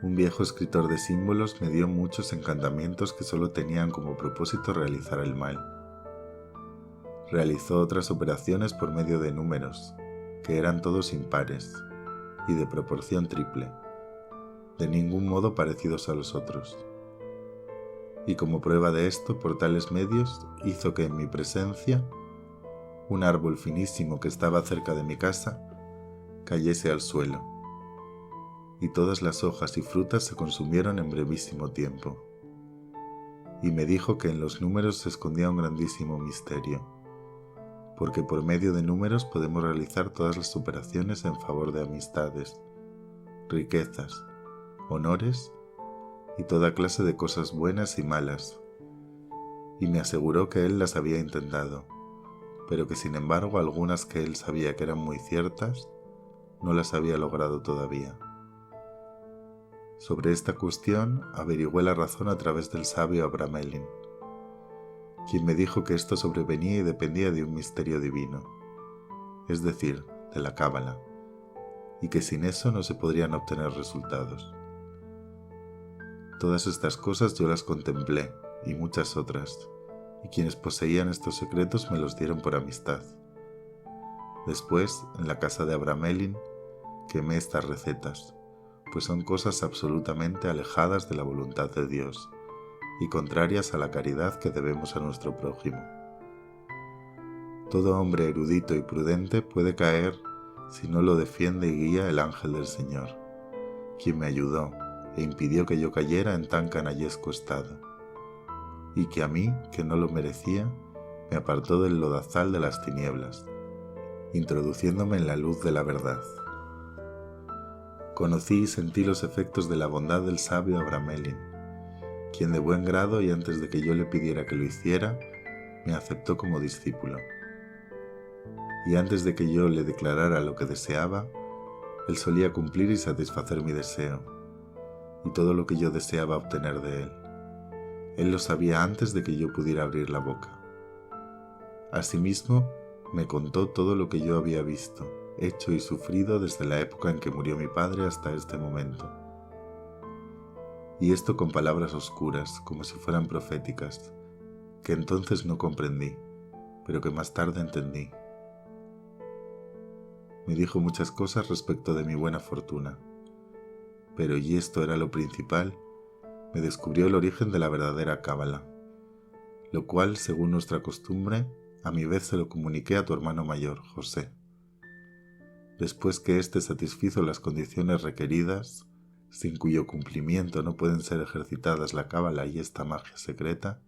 Un viejo escritor de símbolos me dio muchos encantamientos que solo tenían como propósito realizar el mal. Realizó otras operaciones por medio de números, que eran todos impares, y de proporción triple, de ningún modo parecidos a los otros. Y como prueba de esto, por tales medios, hizo que en mi presencia, un árbol finísimo que estaba cerca de mi casa, cayese al suelo, y todas las hojas y frutas se consumieron en brevísimo tiempo. Y me dijo que en los números se escondía un grandísimo misterio, porque por medio de números podemos realizar todas las operaciones en favor de amistades, riquezas, honores y toda clase de cosas buenas y malas, y me aseguró que él las había intentado, pero que sin embargo algunas que él sabía que eran muy ciertas, no las había logrado todavía. Sobre esta cuestión averigüé la razón a través del sabio Abramelin, quien me dijo que esto sobrevenía y dependía de un misterio divino, es decir, de la cábala, y que sin eso no se podrían obtener resultados. Todas estas cosas yo las contemplé, y muchas otras, y quienes poseían estos secretos me los dieron por amistad. Después, en la casa de Abramelin, quemé estas recetas, pues son cosas absolutamente alejadas de la voluntad de Dios y contrarias a la caridad que debemos a nuestro prójimo. Todo hombre erudito y prudente puede caer si no lo defiende y guía el ángel del Señor, quien me ayudó e impidió que yo cayera en tan canallesco estado, y que a mí, que no lo merecía, me apartó del lodazal de las tinieblas, introduciéndome en la luz de la verdad. Conocí y sentí los efectos de la bondad del sabio Abramelin, quien de buen grado y antes de que yo le pidiera que lo hiciera, me aceptó como discípulo. Y antes de que yo le declarara lo que deseaba, él solía cumplir y satisfacer mi deseo, y todo lo que yo deseaba obtener de él. Él lo sabía antes de que yo pudiera abrir la boca. Asimismo, me contó todo lo que yo había visto, hecho y sufrido desde la época en que murió mi padre hasta este momento. Y esto con palabras oscuras, como si fueran proféticas, que entonces no comprendí, pero que más tarde entendí. Me dijo muchas cosas respecto de mi buena fortuna, pero, y esto era lo principal, me descubrió el origen de la verdadera cábala, lo cual, según nuestra costumbre, a mi vez se lo comuniqué a tu hermano mayor, José. Después que éste satisfizo las condiciones requeridas, sin cuyo cumplimiento no pueden ser ejercitadas la cábala y esta magia secreta,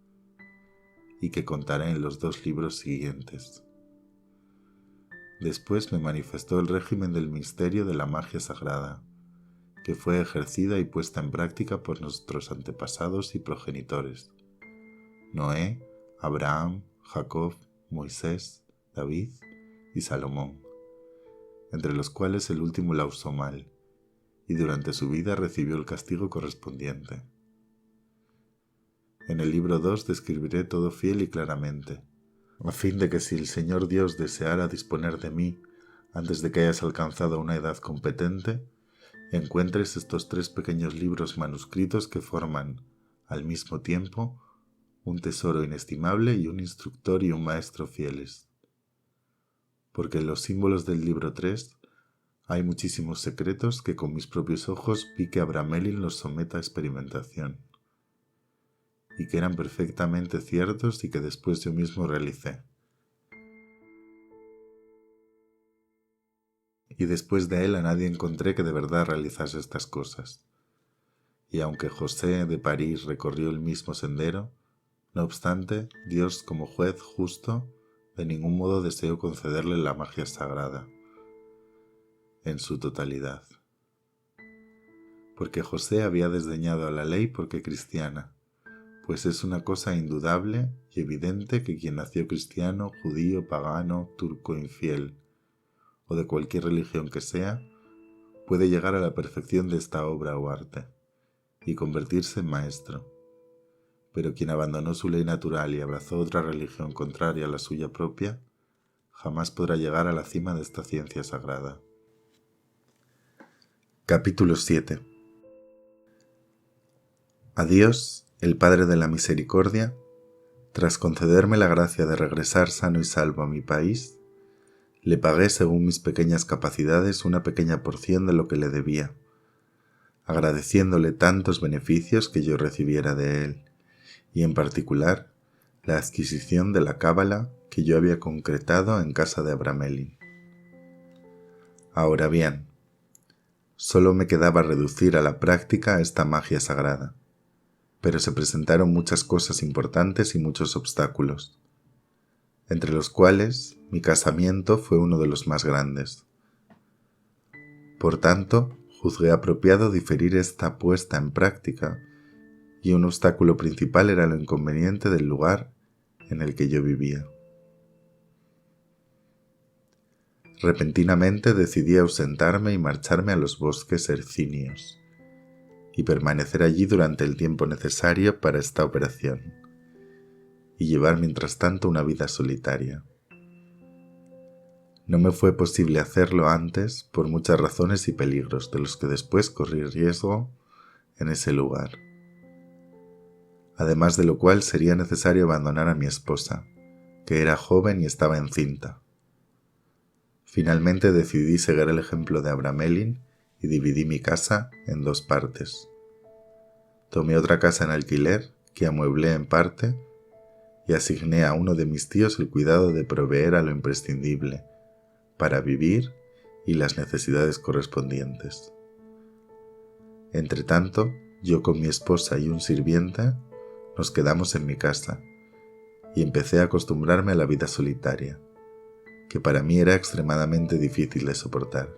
y que contaré en los 2 libros siguientes. Después me manifestó el régimen del misterio de la magia sagrada, que fue ejercida y puesta en práctica por nuestros antepasados y progenitores, Noé, Abraham, Jacob, Moisés, David y Salomón, entre los cuales el último la usó mal, y durante su vida recibió el castigo correspondiente. En el libro 2 describiré todo fiel y claramente, a fin de que si el Señor Dios deseara disponer de mí antes de que hayas alcanzado una edad competente, encuentres estos 3 pequeños libros manuscritos que forman, al mismo tiempo, un tesoro inestimable y un instructor y un maestro fieles. Porque en los símbolos del libro 3 hay muchísimos secretos que con mis propios ojos vi que Abramelin los somete a experimentación, y que eran perfectamente ciertos y que después yo mismo realicé. Y después de él a nadie encontré que de verdad realizase estas cosas. Y aunque José de París recorrió el mismo sendero, no obstante, Dios como juez justo de ningún modo deseó concederle la magia sagrada, en su totalidad. Porque José había desdeñado a la ley porque cristiana, pues es una cosa indudable y evidente que quien nació cristiano, judío, pagano, turco, infiel, o de cualquier religión que sea, puede llegar a la perfección de esta obra o arte, y convertirse en maestro. Pero quien abandonó su ley natural y abrazó otra religión contraria a la suya propia, jamás podrá llegar a la cima de esta ciencia sagrada. Capítulo 7. A Dios, el Padre de la Misericordia, tras concederme la gracia de regresar sano y salvo a mi país, le pagué según mis pequeñas capacidades una pequeña porción de lo que le debía, agradeciéndole tantos beneficios que yo recibiera de él, y en particular la adquisición de la cábala que yo había concretado en casa de Abramelin. Ahora bien, solo me quedaba reducir a la práctica esta magia sagrada, pero se presentaron muchas cosas importantes y muchos obstáculos, entre los cuales mi casamiento fue uno de los más grandes. Por tanto, juzgué apropiado diferir esta puesta en práctica, y un obstáculo principal era lo inconveniente del lugar en el que yo vivía. Repentinamente decidí ausentarme y marcharme a los bosques hercíneos, y permanecer allí durante el tiempo necesario para esta operación, y llevar mientras tanto una vida solitaria. No me fue posible hacerlo antes por muchas razones y peligros de los que después corrí riesgo en ese lugar. Además de lo cual sería necesario abandonar a mi esposa, que era joven y estaba encinta. Finalmente decidí seguir el ejemplo de Abramelin y dividí mi casa en dos partes. Tomé otra casa en alquiler que amueblé en parte y asigné a uno de mis tíos el cuidado de proveer a lo imprescindible para vivir y las necesidades correspondientes. Entretanto, yo con mi esposa y un sirviente nos quedamos en mi casa y empecé a acostumbrarme a la vida solitaria, que para mí era extremadamente difícil de soportar.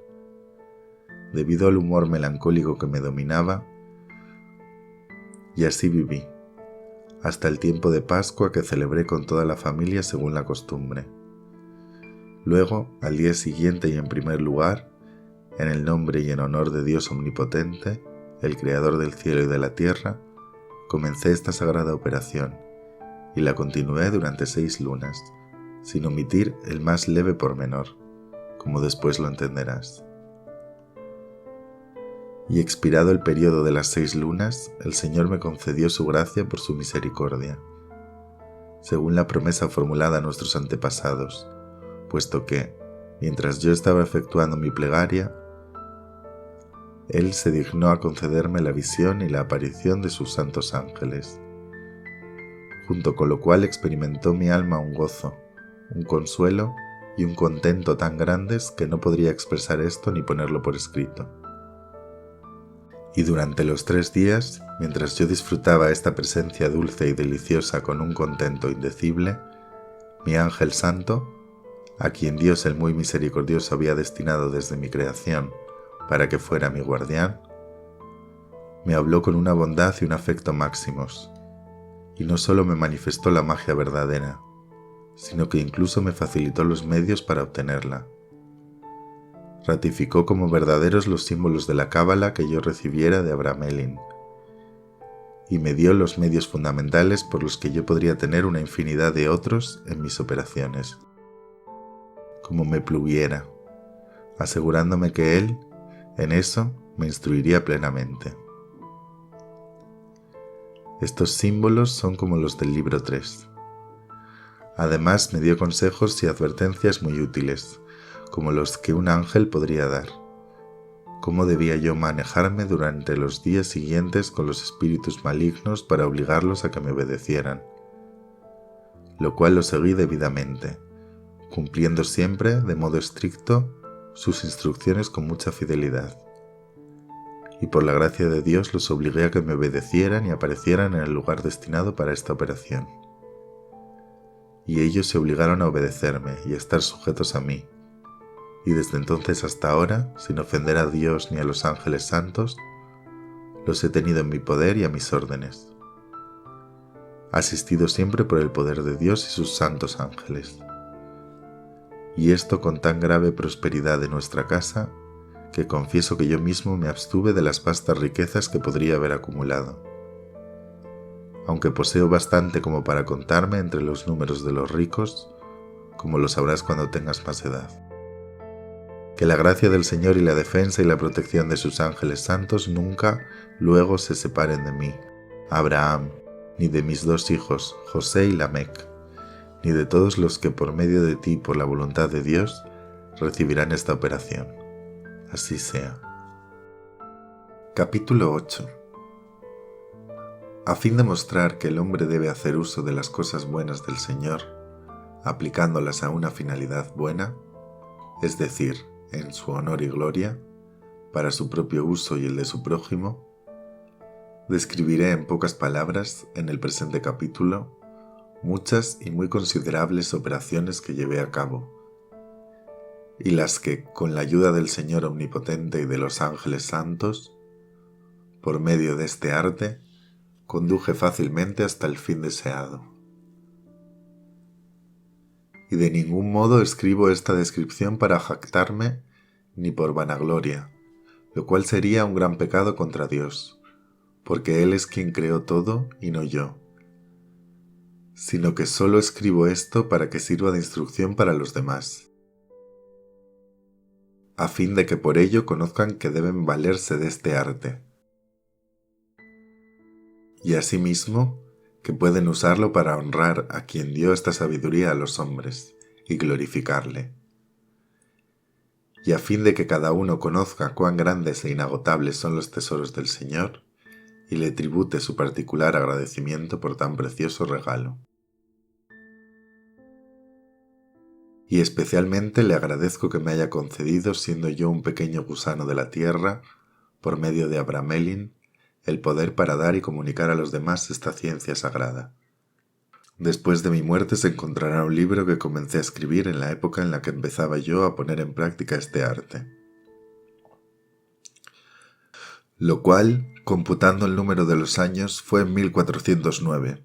Debido al humor melancólico que me dominaba, y así viví, hasta el tiempo de Pascua que celebré con toda la familia según la costumbre. Luego, al día siguiente y en primer lugar, en el nombre y en honor de Dios Omnipotente, el Creador del cielo y de la tierra, comencé esta sagrada operación, y la continué durante 6 lunas, sin omitir el más leve pormenor, como después lo entenderás. Y expirado el periodo de las 6 lunas, el Señor me concedió su gracia por su misericordia, según la promesa formulada a nuestros antepasados, puesto que, mientras yo estaba efectuando mi plegaria, Él se dignó a concederme la visión y la aparición de sus santos ángeles, junto con lo cual experimentó mi alma un gozo, un consuelo y un contento tan grandes que no podría expresar esto ni ponerlo por escrito. Y durante los 3 días, mientras yo disfrutaba esta presencia dulce y deliciosa con un contento indecible, mi ángel santo, a quien Dios el muy misericordioso había destinado desde mi creación para que fuera mi guardián, me habló con una bondad y un afecto máximos, y no solo me manifestó la magia verdadera, sino que incluso me facilitó los medios para obtenerla. Ratificó como verdaderos los símbolos de la cábala que yo recibiera de Abramelin, y me dio los medios fundamentales por los que yo podría tener una infinidad de otros en mis operaciones, como me pluviera, asegurándome que Él, en eso, me instruiría plenamente. Estos símbolos son como los del libro 3. Además, me dio consejos y advertencias muy útiles, como los que un ángel podría dar. Cómo debía yo manejarme durante los días siguientes con los espíritus malignos para obligarlos a que me obedecieran, lo cual lo seguí debidamente, cumpliendo siempre, de modo estricto, sus instrucciones con mucha fidelidad. Y por la gracia de Dios los obligué a que me obedecieran y aparecieran en el lugar destinado para esta operación. Y ellos se obligaron a obedecerme y a estar sujetos a mí, y desde entonces hasta ahora, sin ofender a Dios ni a los ángeles santos, los he tenido en mi poder y a mis órdenes, asistido siempre por el poder de Dios y sus santos ángeles. Y esto con tan grave prosperidad de nuestra casa, que confieso que yo mismo me abstuve de las vastas riquezas que podría haber acumulado, aunque poseo bastante como para contarme entre los números de los ricos, como lo sabrás cuando tengas más edad. Que la gracia del Señor y la defensa y la protección de sus ángeles santos nunca luego se separen de mí, Abraham, ni de mis dos hijos, José y Lamec, ni de todos los que por medio de ti, por la voluntad de Dios, recibirán esta operación. Así sea. Capítulo 8. A fin de mostrar que el hombre debe hacer uso de las cosas buenas del Señor, aplicándolas a una finalidad buena, es decir, en su honor y gloria, para su propio uso y el de su prójimo, describiré en pocas palabras, en el presente capítulo, muchas y muy considerables operaciones que llevé a cabo, y las que, con la ayuda del Señor Omnipotente y de los ángeles santos, por medio de este arte, conduje fácilmente hasta el fin deseado. Y de ningún modo escribo esta descripción para jactarme ni por vanagloria, lo cual sería un gran pecado contra Dios, porque Él es quien creó todo y no yo, sino que solo escribo esto para que sirva de instrucción para los demás, a fin de que por ello conozcan que deben valerse de este arte, y asimismo que pueden usarlo para honrar a quien dio esta sabiduría a los hombres y glorificarle, y a fin de que cada uno conozca cuán grandes e inagotables son los tesoros del Señor y le tribute su particular agradecimiento por tan precioso regalo. Y especialmente le agradezco que me haya concedido, siendo yo un pequeño gusano de la tierra, por medio de Abramelin, el poder para dar y comunicar a los demás esta ciencia sagrada. Después de mi muerte se encontrará un libro que comencé a escribir en la época en la que empezaba yo a poner en práctica este arte, lo cual, computando el número de los años, fue en 1409,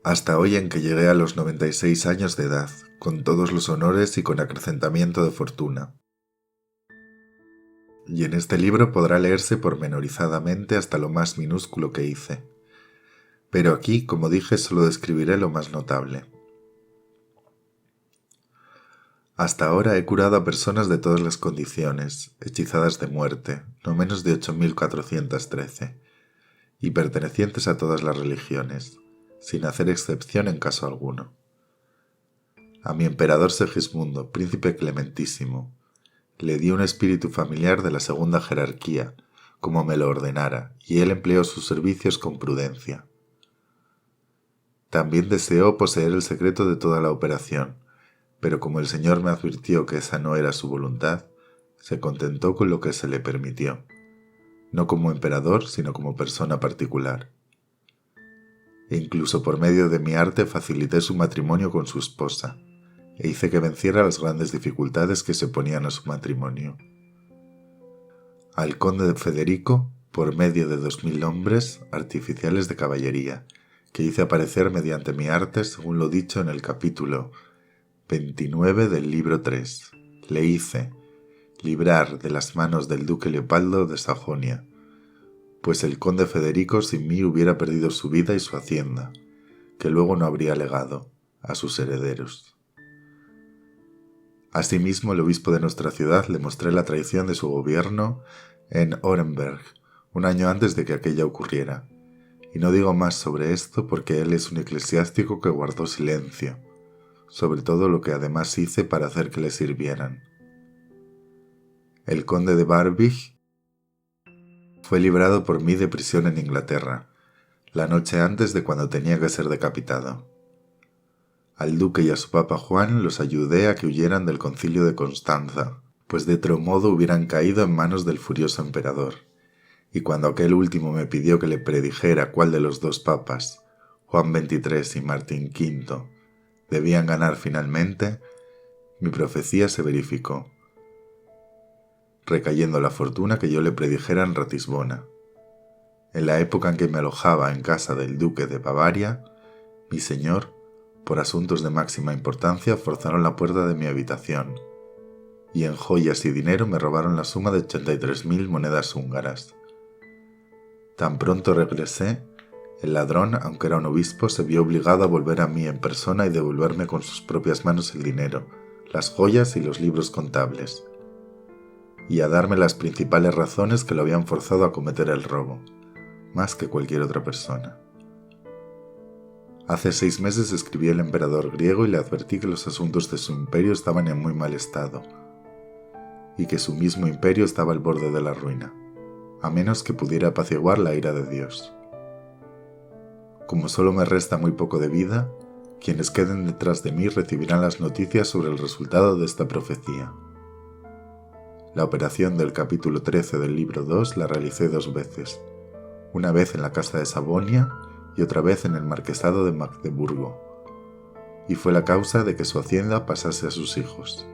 hasta hoy en que llegué a los 96 años de edad, con todos los honores y con acrecentamiento de fortuna. Y en este libro podrá leerse pormenorizadamente hasta lo más minúsculo que hice, pero aquí, como dije, solo describiré lo más notable. Hasta ahora he curado a personas de todas las condiciones, hechizadas de muerte, no menos de 8.413, y pertenecientes a todas las religiones, sin hacer excepción en caso alguno. A mi emperador Segismundo, príncipe clementísimo, le di un espíritu familiar de la segunda jerarquía, como me lo ordenara, y él empleó sus servicios con prudencia. También deseó poseer el secreto de toda la operación, pero como el Señor me advirtió que esa no era su voluntad, se contentó con lo que se le permitió, no como emperador, sino como persona particular. E incluso por medio de mi arte facilité su matrimonio con su esposa, e hice que venciera las grandes dificultades que se oponían a su matrimonio. Al conde de Federico, por medio de 2.000 hombres artificiales de caballería, que hice aparecer mediante mi arte según lo dicho en el capítulo 29 del libro 3, le hice librar de las manos del duque Leopoldo de Sajonia, pues el conde Federico sin mí hubiera perdido su vida y su hacienda, que luego no habría legado a sus herederos. Asimismo, el obispo de nuestra ciudad le mostré la traición de su gobierno en Orenberg, un año antes de que aquella ocurriera, y no digo más sobre esto porque él es un eclesiástico que guardó silencio, sobre todo lo que además hice para hacer que le sirvieran. El conde de Barbig fue librado por mí de prisión en Inglaterra, la noche antes de cuando tenía que ser decapitado. Al duque y a su papa Juan los ayudé a que huyeran del concilio de Constanza, pues de otro modo hubieran caído en manos del furioso emperador. Y cuando aquel último me pidió que le predijera cuál de los dos papas, Juan XXIII y Martín V, debían ganar finalmente, Mi profecía se verificó, recayendo la fortuna que yo le predijera en Ratisbona. En la época en que me alojaba en casa del duque de Bavaria, mi señor, por asuntos de máxima importancia, forzaron la puerta de mi habitación, y en joyas y dinero me robaron la suma de 83.000 monedas húngaras. Tan pronto regresé, el ladrón, aunque era un obispo, se vio obligado a volver a mí en persona y devolverme con sus propias manos el dinero, las joyas y los libros contables, y a darme las principales razones que lo habían forzado a cometer el robo, más que cualquier otra persona. Hace 6 meses escribí al emperador griego y le advertí que los asuntos de su imperio estaban en muy mal estado, y que su mismo imperio estaba al borde de la ruina, a menos que pudiera apaciguar la ira de Dios. Como solo me resta muy poco de vida, quienes queden detrás de mí recibirán las noticias sobre el resultado de esta profecía. La operación del capítulo 13 del libro 2 la realicé 2 veces, una vez en la casa de Sabonia y otra vez en el marquesado de Magdeburgo, y fue la causa de que su hacienda pasase a sus hijos.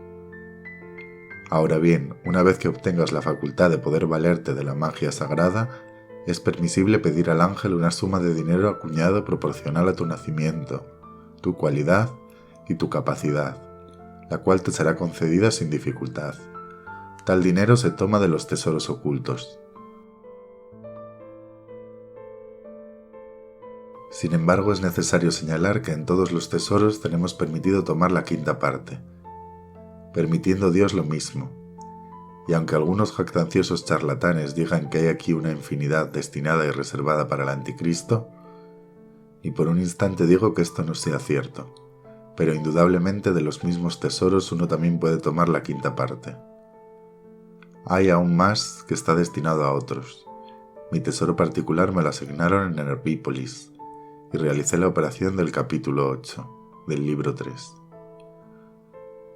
Ahora bien, una vez que obtengas la facultad de poder valerte de la magia sagrada, es permisible pedir al ángel una suma de dinero acuñado proporcional a tu nacimiento, tu cualidad y tu capacidad, la cual te será concedida sin dificultad. Tal dinero se toma de los tesoros ocultos. Sin embargo, es necesario señalar que en todos los tesoros tenemos permitido tomar la quinta parte, permitiendo Dios lo mismo. Y aunque algunos jactanciosos charlatanes digan que hay aquí una infinidad destinada y reservada para el anticristo, ni por un instante digo que esto no sea cierto, pero indudablemente de los mismos tesoros uno también puede tomar la quinta parte. Hay aún más que está destinado a otros. Mi tesoro particular me lo asignaron en Herbípolis, y realicé la operación del capítulo 8, del libro 3.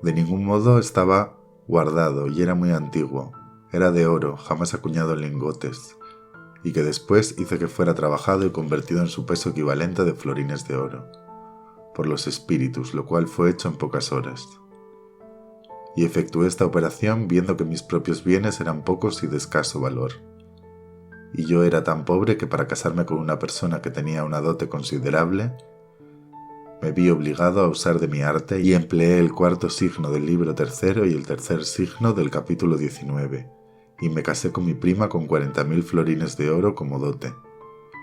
De ningún modo estaba guardado y era muy antiguo, era de oro, jamás acuñado en lingotes, y que después hice que fuera trabajado y convertido en su peso equivalente de florines de oro, por los espíritus, lo cual fue hecho en pocas horas. Y efectué esta operación viendo que mis propios bienes eran pocos y de escaso valor, y yo era tan pobre que para casarme con una persona que tenía una dote considerable, me vi obligado a usar de mi arte y empleé el 4º signo del libro 3 y el 3er signo del capítulo 19, y me casé con mi prima con 40.000 florines de oro como dote,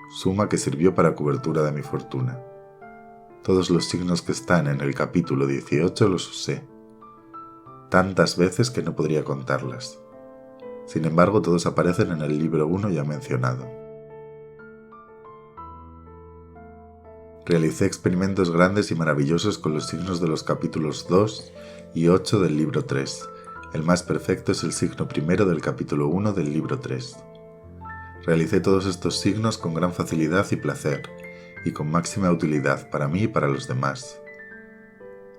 suma que sirvió para cobertura de mi fortuna. Todos los signos que están en el capítulo 18 los usé, tantas veces que no podría contarlas. Sin embargo, todos aparecen en el libro 1 ya mencionado. Realicé experimentos grandes y maravillosos con los signos de los capítulos 2 y 8 del libro 3. El más perfecto es el signo primero del capítulo 1 del libro 3. Realicé todos estos signos con gran facilidad y placer, y con máxima utilidad para mí y para los demás.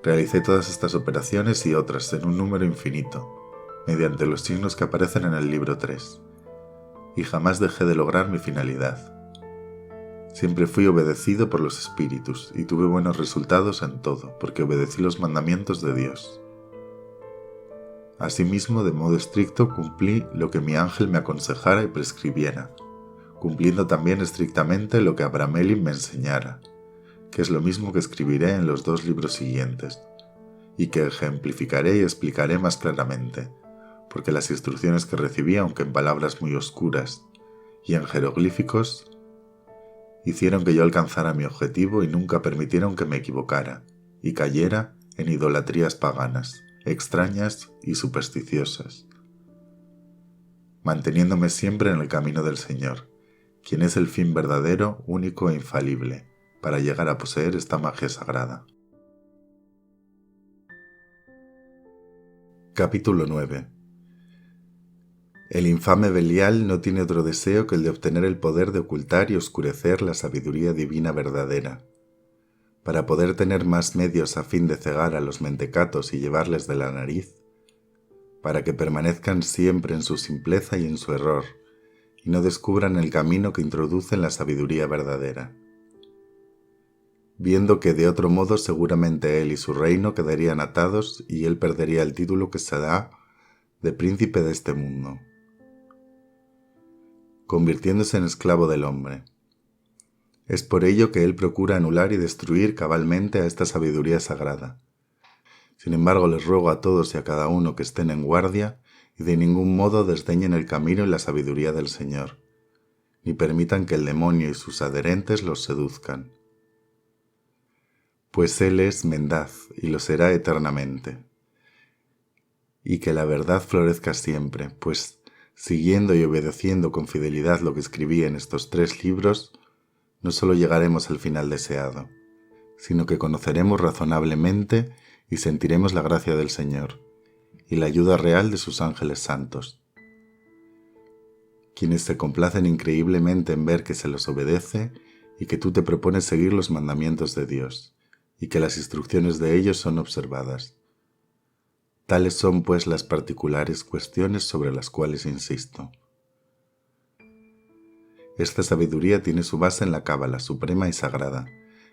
Realicé todas estas operaciones y otras en un número infinito, mediante los signos que aparecen en el libro 3, y jamás dejé de lograr mi finalidad. Siempre fui obedecido por los espíritus y tuve buenos resultados en todo, porque obedecí los mandamientos de Dios. Asimismo, de modo estricto, cumplí lo que mi ángel me aconsejara y prescribiera, cumpliendo también estrictamente lo que Abramelin me enseñara, que es lo mismo que escribiré en los 2 libros siguientes, y que ejemplificaré y explicaré más claramente, porque las instrucciones que recibí, aunque en palabras muy oscuras y en jeroglíficos, hicieron que yo alcanzara mi objetivo y nunca permitieron que me equivocara y cayera en idolatrías paganas, extrañas y supersticiosas, manteniéndome siempre en el camino del Señor, quien es el fin verdadero, único e infalible, para llegar a poseer esta magia sagrada. Capítulo 9. El infame Belial no tiene otro deseo que el de obtener el poder de ocultar y oscurecer la sabiduría divina verdadera, para poder tener más medios a fin de cegar a los mentecatos y llevarles de la nariz, para que permanezcan siempre en su simpleza y en su error, y no descubran el camino que introduce en la sabiduría verdadera. viendo que de otro modo seguramente él y su reino quedarían atados y él perdería el título que se da de príncipe de este mundo, convirtiéndose en esclavo del hombre. Es por ello que él procura anular y destruir cabalmente a esta sabiduría sagrada. Sin embargo, les ruego a todos y a cada uno que estén en guardia y de ningún modo desdeñen el camino y la sabiduría del Señor, ni permitan que el demonio y sus adherentes los seduzcan. Pues Él es mendaz y lo será eternamente. Y que la verdad florezca siempre, pues siguiendo y obedeciendo con fidelidad lo que escribí en estos 3 libros, no solo llegaremos al final deseado, sino que conoceremos razonablemente y sentiremos la gracia del Señor y la ayuda real de sus ángeles santos, quienes se complacen increíblemente en ver que se los obedece y que tú te propones seguir los mandamientos de Dios, y que las instrucciones de ellos son observadas. Tales son, pues, las particulares cuestiones sobre las cuales insisto. Esta sabiduría tiene su base en la Cábala suprema y sagrada,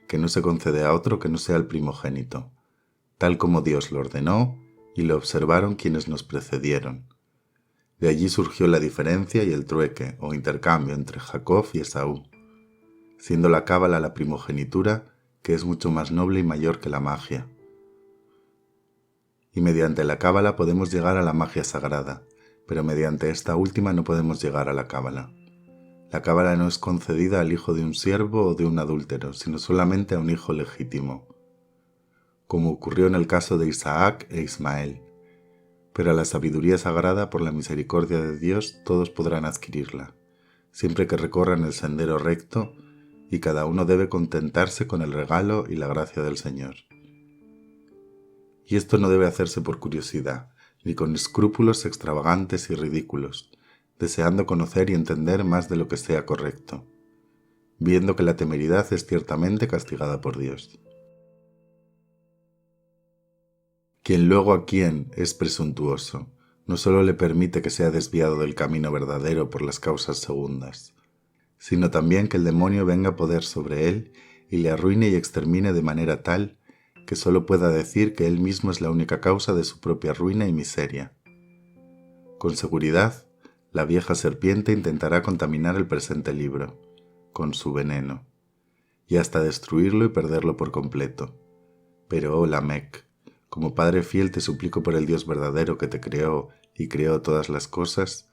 que no se concede a otro que no sea el primogénito, tal como Dios lo ordenó y lo observaron quienes nos precedieron. De allí surgió la diferencia y el trueque o intercambio entre Jacob y Esaú, siendo la Cábala la primogenitura, que es mucho más noble y mayor que la magia. Y mediante la Cábala podemos llegar a la magia sagrada, pero mediante esta última no podemos llegar a la Cábala. La Cábala no es concedida al hijo de un siervo o de un adúltero, sino solamente a un hijo legítimo, como ocurrió en el caso de Isaac e Ismael. Pero a la sabiduría sagrada, por la misericordia de Dios, todos podrán adquirirla, siempre que recorran el sendero recto, y cada uno debe contentarse con el regalo y la gracia del Señor. Y esto no debe hacerse por curiosidad, ni con escrúpulos extravagantes y ridículos, deseando conocer y entender más de lo que sea correcto, viendo que la temeridad es ciertamente castigada por Dios. Quien luego a quien es presuntuoso, no solo le permite que sea desviado del camino verdadero por las causas segundas, sino también que el demonio venga a poder sobre él y le arruine y extermine de manera tal que solo pueda decir que él mismo es la única causa de su propia ruina y miseria. Con seguridad, la vieja serpiente intentará contaminar el presente libro, con su veneno, y hasta destruirlo y perderlo por completo. Pero, oh Lamec, como Padre fiel te suplico por el Dios verdadero que te creó y creó todas las cosas,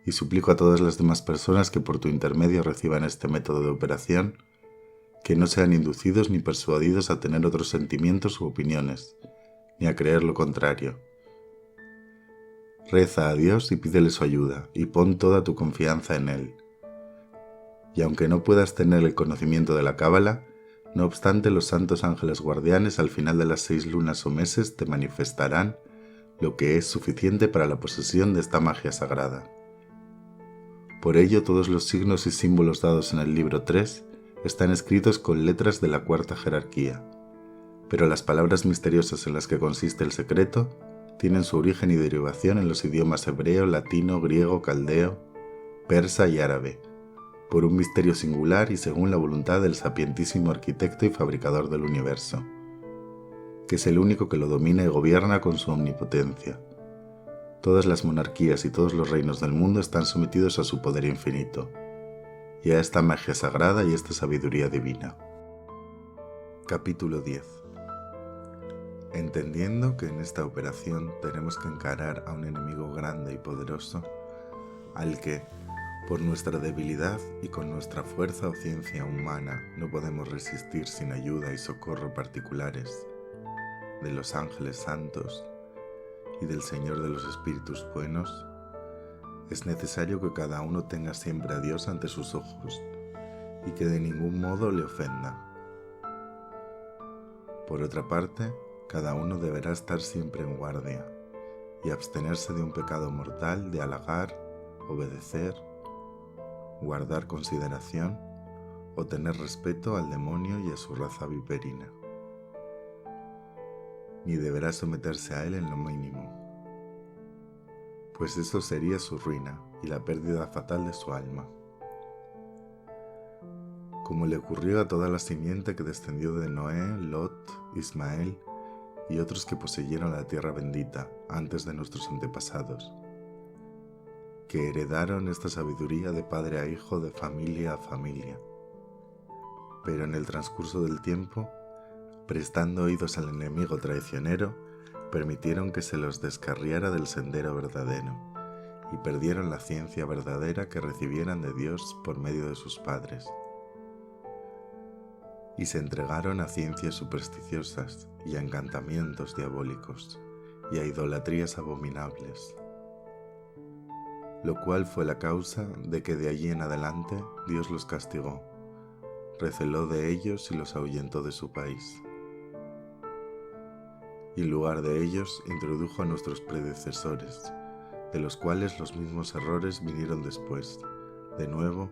y suplico a todas las demás personas que por tu intermedio reciban este método de operación, que no sean inducidos ni persuadidos a tener otros sentimientos u opiniones, ni a creer lo contrario. Reza a Dios y pídele su ayuda, y pon toda tu confianza en Él. Y aunque no puedas tener el conocimiento de la Cábala, no obstante los santos ángeles guardianes al final de las 6 lunas o meses te manifestarán lo que es suficiente para la posesión de esta magia sagrada. Por ello todos los signos y símbolos dados en el libro 3 están escritos con letras de la 4ª jerarquía, pero las palabras misteriosas en las que consiste el secreto tienen su origen y derivación en los idiomas hebreo, latino, griego, caldeo, persa y árabe, por un misterio singular y según la voluntad del sapientísimo arquitecto y fabricador del universo, que es el único que lo domina y gobierna con su omnipotencia. Todas las monarquías y todos los reinos del mundo están sometidos a su poder infinito, y a esta magia sagrada y esta sabiduría divina. Capítulo 10. Entendiendo que en esta operación tenemos que encarar a un enemigo grande y poderoso, al que, por nuestra debilidad y con nuestra fuerza o ciencia humana, no podemos resistir sin ayuda y socorro particulares de los ángeles santos y del Señor de los Espíritus buenos, es necesario que cada uno tenga siempre a Dios ante sus ojos y que de ningún modo le ofenda. Por otra parte, cada uno deberá estar siempre en guardia y abstenerse de un pecado mortal de halagar, obedecer, guardar consideración o tener respeto al demonio y a su raza viperina. Ni deberá someterse a él en lo mínimo, pues eso sería su ruina y la pérdida fatal de su alma. como le ocurrió a toda la simiente que descendió de Noé, Lot, Ismael y otros que poseyeron la tierra bendita antes de nuestros antepasados, que heredaron esta sabiduría de padre a hijo, de familia a familia. Pero en el transcurso del tiempo, prestando oídos al enemigo traicionero, permitieron que se los descarriara del sendero verdadero, y perdieron la ciencia verdadera que recibieran de Dios por medio de sus padres. Y se entregaron a ciencias supersticiosas y a encantamientos diabólicos y a idolatrías abominables, lo cual fue la causa de que de allí en adelante Dios los castigó, receló de ellos y los ahuyentó de su país. Y en lugar de ellos introdujo a nuestros predecesores, de los cuales los mismos errores vinieron después, de nuevo,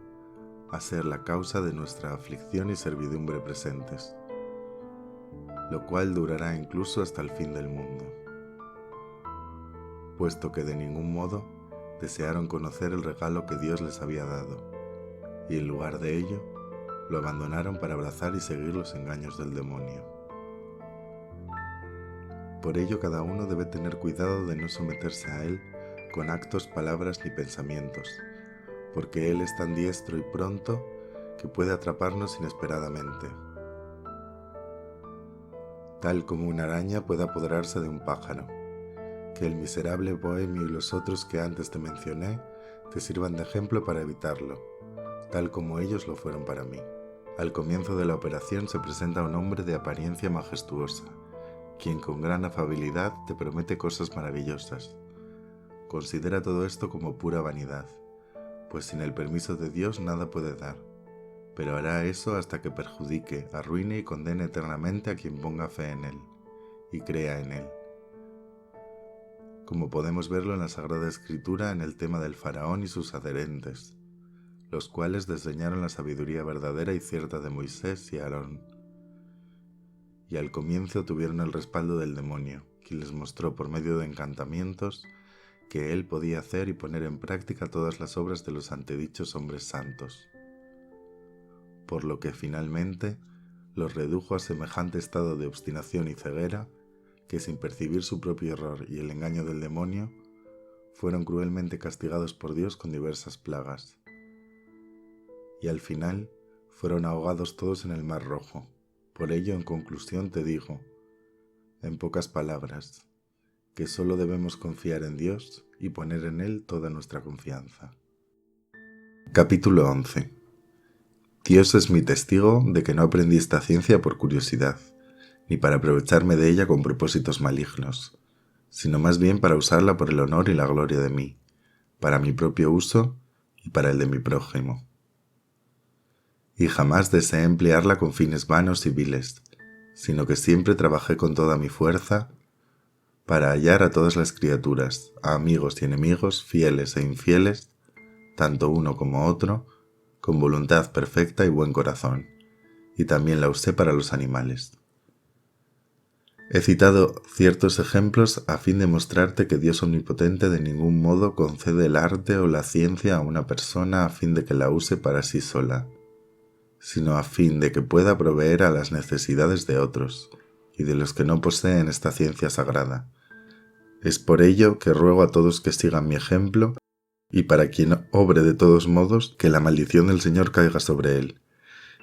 a ser la causa de nuestra aflicción y servidumbre presentes, lo cual durará incluso hasta el fin del mundo, puesto que de ningún modo desearon conocer el regalo que Dios les había dado, y en lugar de ello, lo abandonaron para abrazar y seguir los engaños del demonio. Por ello cada uno debe tener cuidado de no someterse a él con actos, palabras ni pensamientos, porque él es tan diestro y pronto que puede atraparnos inesperadamente, tal como una araña puede apoderarse de un pájaro. Que el miserable bohemio y los otros que antes te mencioné te sirvan de ejemplo para evitarlo, tal como ellos lo fueron para mí. Al comienzo de la operación se presenta un hombre de apariencia majestuosa, quien con gran afabilidad te promete cosas maravillosas. Considera todo esto como pura vanidad, pues sin el permiso de Dios nada puede dar, pero hará eso hasta que perjudique, arruine y condene eternamente a quien ponga fe en él y crea en él, como podemos verlo en la Sagrada Escritura en el tema del faraón y sus adherentes, los cuales desdeñaron la sabiduría verdadera y cierta de Moisés y Aarón, y al comienzo tuvieron el respaldo del demonio, quien les mostró por medio de encantamientos que él podía hacer y poner en práctica todas las obras de los antedichos hombres santos, por lo que finalmente los redujo a semejante estado de obstinación y ceguera que sin percibir su propio error y el engaño del demonio, fueron cruelmente castigados por Dios con diversas plagas. Y al final fueron ahogados todos en el Mar Rojo. Por ello, en conclusión te digo, en pocas palabras, que solo debemos confiar en Dios y poner en Él toda nuestra confianza. Capítulo 11. Dios es mi testigo de que no aprendí esta ciencia por curiosidad, ni para aprovecharme de ella con propósitos malignos, sino más bien para usarla por el honor y la gloria de mí, para mi propio uso y para el de mi prójimo. Y jamás deseé emplearla con fines vanos y viles, sino que siempre trabajé con toda mi fuerza para hallar a todas las criaturas, a amigos y enemigos, fieles e infieles, tanto uno como otro, con voluntad perfecta y buen corazón, y también la usé para los animales. He citado ciertos ejemplos a fin de mostrarte que Dios omnipotente de ningún modo concede el arte o la ciencia a una persona a fin de que la use para sí sola, sino a fin de que pueda proveer a las necesidades de otros y de los que no poseen esta ciencia sagrada. Es por ello que ruego a todos que sigan mi ejemplo y para quien obre de todos modos, que la maldición del Señor caiga sobre él.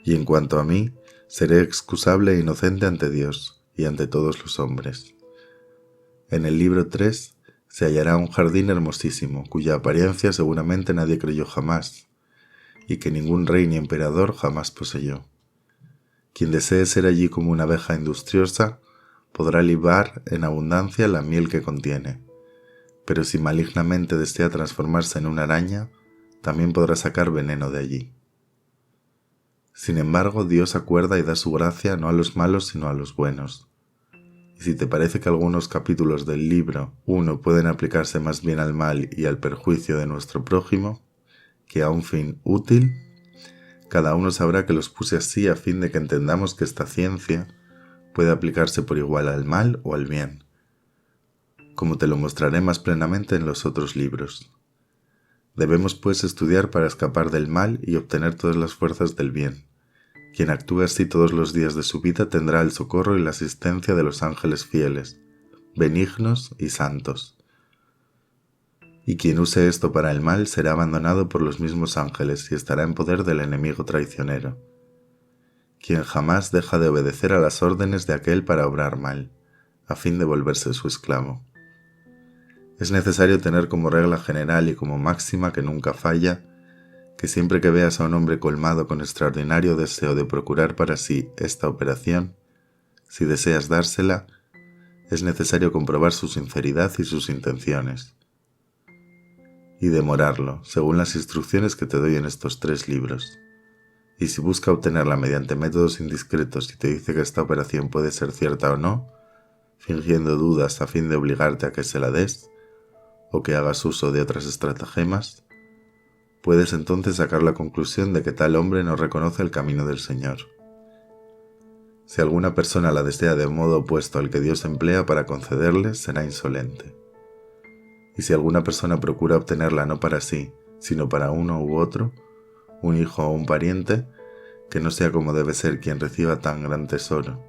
Y en cuanto a mí, seré excusable e inocente ante Dios y ante todos los hombres. En el libro 3 se hallará un jardín hermosísimo, cuya apariencia seguramente nadie creyó jamás, y que ningún rey ni emperador jamás poseyó. Quien desee ser allí como una abeja industriosa, podrá libar en abundancia la miel que contiene, pero si malignamente desea transformarse en una araña, también podrá sacar veneno de allí. Sin embargo, Dios acuerda y da su gracia no a los malos sino a los buenos. Y si te parece que algunos capítulos del libro 1 pueden aplicarse más bien al mal y al perjuicio de nuestro prójimo, que a un fin útil, cada uno sabrá que los puse así a fin de que entendamos que esta ciencia puede aplicarse por igual al mal o al bien, como te lo mostraré más plenamente en los otros libros. Debemos pues estudiar para escapar del mal y obtener todas las fuerzas del bien, Quien actúe así todos los días de su vida tendrá el socorro y la asistencia de los ángeles fieles, benignos y santos. Y quien use esto para el mal será abandonado por los mismos ángeles y estará en poder del enemigo traicionero, quien jamás deja de obedecer a las órdenes de aquel para obrar mal, a fin de volverse su esclavo. Es necesario tener como regla general y como máxima que nunca falla, que siempre que veas a un hombre colmado con extraordinario deseo de procurar para sí esta operación, si deseas dársela, es necesario comprobar su sinceridad y sus intenciones, y demorarlo, según las instrucciones que te doy en estos 3 libros. Y si busca obtenerla mediante métodos indiscretos y te dice que esta operación puede ser cierta o no, fingiendo dudas a fin de obligarte a que se la des, o que hagas uso de otras estratagemas, puedes entonces sacar la conclusión de que tal hombre no reconoce el camino del Señor. Si alguna persona la desea de modo opuesto al que Dios emplea para concederle, será insolente. Y si alguna persona procura obtenerla no para sí, sino para uno u otro, un hijo o un pariente, que no sea como debe ser quien reciba tan gran tesoro.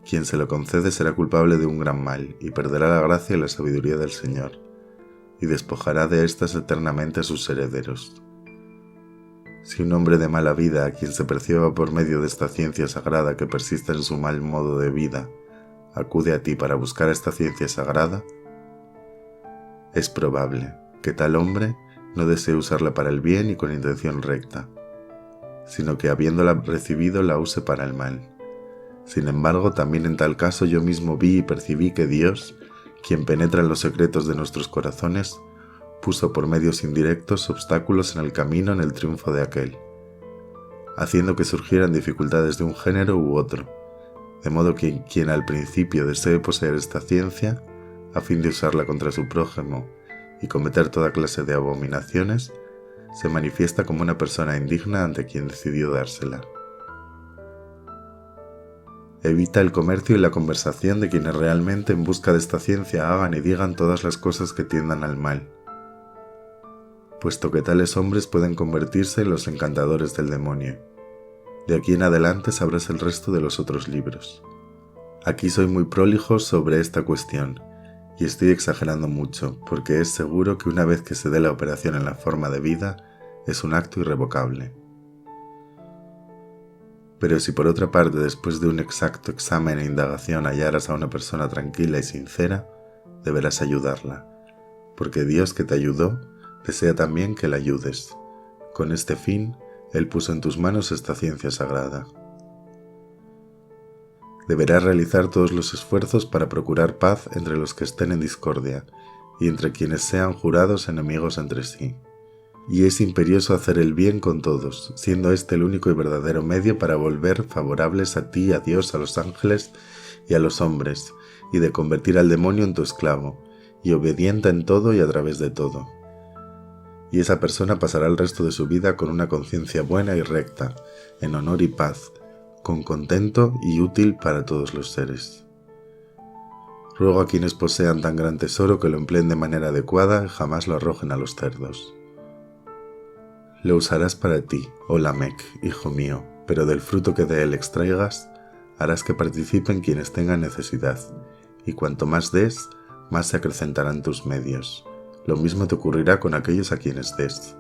Quien se lo concede será culpable de un gran mal, y perderá la gracia y la sabiduría del Señor, y despojará de éstas eternamente a sus herederos. Si un hombre de mala vida, a quien se perciba por medio de esta ciencia sagrada que persiste en su mal modo de vida, acude a ti para buscar esta ciencia sagrada, es probable que tal hombre no desee usarla para el bien y con intención recta, sino que habiéndola recibido la use para el mal. Sin embargo, también en tal caso yo mismo vi y percibí que Dios, quien penetra en los secretos de nuestros corazones, puso por medios indirectos obstáculos en el camino en el triunfo de aquel, haciendo que surgieran dificultades de un género u otro, de modo que quien al principio desee poseer esta ciencia, a fin de usarla contra su prójimo y cometer toda clase de abominaciones, se manifiesta como una persona indigna ante quien decidió dársela. Evita el comercio y la conversación de quienes realmente en busca de esta ciencia hagan y digan todas las cosas que tiendan al mal, puesto que tales hombres pueden convertirse en los encantadores del demonio. De aquí en adelante sabrás el resto de los otros libros. Aquí soy muy prolijo sobre esta cuestión, y estoy exagerando mucho, porque es seguro que una vez que se dé la operación en la forma de vida, es un acto irrevocable. Pero si por otra parte después de un exacto examen e indagación hallaras a una persona tranquila y sincera, deberás ayudarla, porque Dios que te ayudó, desea también que la ayudes. Con este fin, Él puso en tus manos esta ciencia sagrada. Deberás realizar todos los esfuerzos para procurar paz entre los que estén en discordia y entre quienes sean jurados enemigos entre sí. Y es imperioso hacer el bien con todos, siendo este el único y verdadero medio para volver favorables a ti, a Dios, a los ángeles y a los hombres, y de convertir al demonio en tu esclavo, y obediente en todo y a través de todo. Y esa persona pasará el resto de su vida con una conciencia buena y recta, en honor y paz, con contento y útil para todos los seres. Ruego a quienes posean tan gran tesoro que lo empleen de manera adecuada y jamás lo arrojen a los cerdos. Lo usarás para ti, oh Lamec, hijo mío, pero del fruto que de él extraigas, harás que participen quienes tengan necesidad, y cuanto más des, más se acrecentarán tus medios. Lo mismo te ocurrirá con aquellos a quienes des.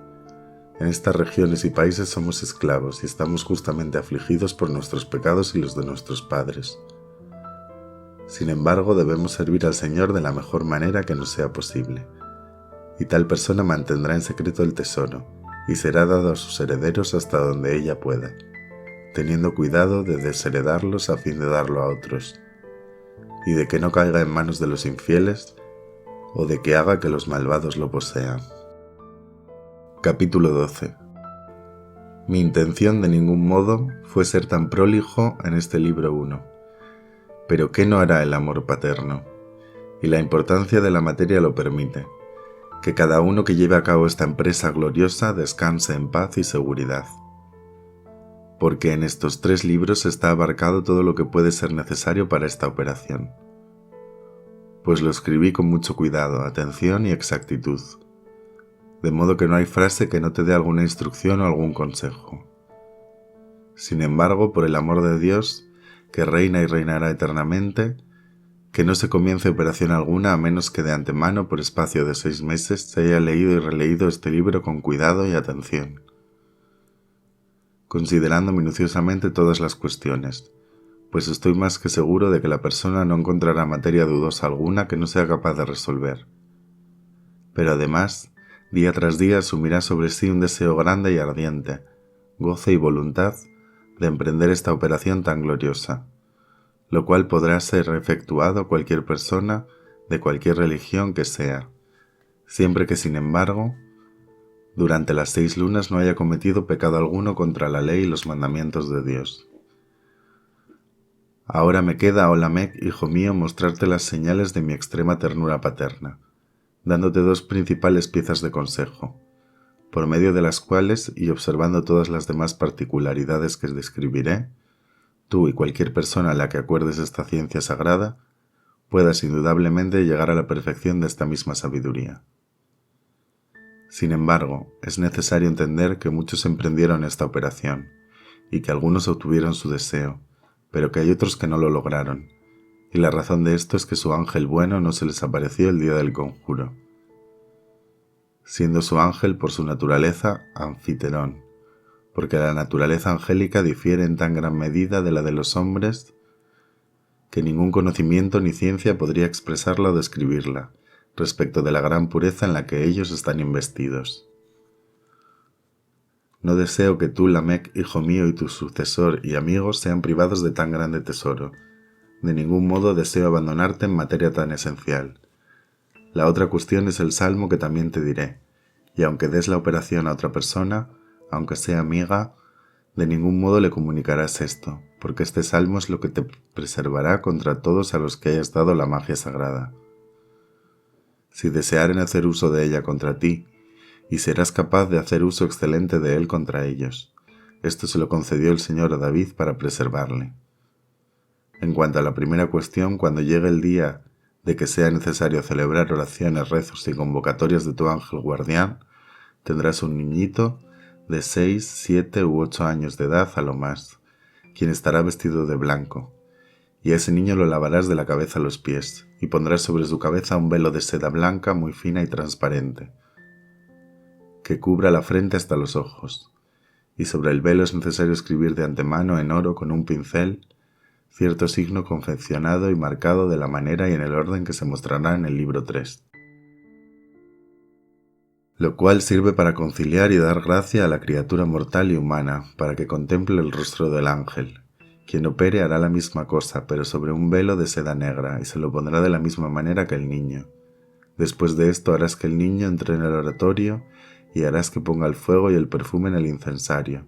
En estas regiones y países somos esclavos y estamos justamente afligidos por nuestros pecados y los de nuestros padres. Sin embargo, debemos servir al Señor de la mejor manera que nos sea posible, y tal persona mantendrá en secreto el tesoro, y será dado a sus herederos hasta donde ella pueda, teniendo cuidado de desheredarlos a fin de darlo a otros, y de que no caiga en manos de los infieles, o de que haga que los malvados lo posean. Capítulo 12. Mi intención de ningún modo fue ser tan prolijo en este libro 1, pero ¿qué no hará el amor paterno? Y la importancia de la materia lo permite, que cada uno que lleve a cabo esta empresa gloriosa descanse en paz y seguridad. Porque en estos 3 libros está abarcado todo lo que puede ser necesario para esta operación. Pues lo escribí con mucho cuidado, atención y exactitud, de modo que no hay frase que no te dé alguna instrucción o algún consejo. Sin embargo, por el amor de Dios, que reina y reinará eternamente, que no se comience operación alguna a menos que de antemano por espacio de 6 meses se haya leído y releído este libro con cuidado y atención, considerando minuciosamente todas las cuestiones, pues estoy más que seguro de que la persona no encontrará materia dudosa alguna que no sea capaz de resolver. Pero además, día tras día asumirá sobre sí un deseo grande y ardiente, goce y voluntad de emprender esta operación tan gloriosa, lo cual podrá ser efectuado cualquier persona de cualquier religión que sea, siempre que sin embargo, durante las 6 lunas no haya cometido pecado alguno contra la ley y los mandamientos de Dios. Ahora me queda, oh Lamec, hijo mío, mostrarte las señales de mi extrema ternura paterna, dándote 2 principales piezas de consejo, por medio de las cuales, y observando todas las demás particularidades que describiré, tú y cualquier persona a la que acuerdes esta ciencia sagrada, puedas indudablemente llegar a la perfección de esta misma sabiduría. Sin embargo, es necesario entender que muchos emprendieron esta operación, y que algunos obtuvieron su deseo, pero que hay otros que no lo lograron, y la razón de esto es que su ángel bueno no se les apareció el día del conjuro, siendo su ángel por su naturaleza Anfiterón, porque la naturaleza angélica difiere en tan gran medida de la de los hombres que ningún conocimiento ni ciencia podría expresarla o describirla, respecto de la gran pureza en la que ellos están investidos. No deseo que tú, Lamec, hijo mío, y tu sucesor y amigos sean privados de tan grande tesoro. De ningún modo deseo abandonarte en materia tan esencial. La otra cuestión es el salmo que también te diré, y aunque des la operación a otra persona, aunque sea amiga, de ningún modo le comunicarás esto, porque este salmo es lo que te preservará contra todos a los que hayas dado la magia sagrada. Si desearen hacer uso de ella contra ti, y serás capaz de hacer uso excelente de él contra ellos. Esto se lo concedió el Señor a David para preservarle. En cuanto a la primera cuestión, cuando llegue el día de que sea necesario celebrar oraciones, rezos y convocatorias de tu ángel guardián, tendrás un niñito de 6, 7 u 8 años de edad a lo más, quien estará vestido de blanco, y a ese niño lo lavarás de la cabeza a los pies, y pondrás sobre su cabeza un velo de seda blanca muy fina y transparente, que cubra la frente hasta los ojos, y sobre el velo es necesario escribir de antemano en oro con un pincel cierto signo confeccionado y marcado de la manera y en el orden que se mostrará en el libro 3, lo cual sirve para conciliar y dar gracia a la criatura mortal y humana, para que contemple el rostro del ángel. Quien opere hará la misma cosa, pero sobre un velo de seda negra, y se lo pondrá de la misma manera que el niño. Después de esto harás que el niño entre en el oratorio y harás que ponga el fuego y el perfume en el incensario.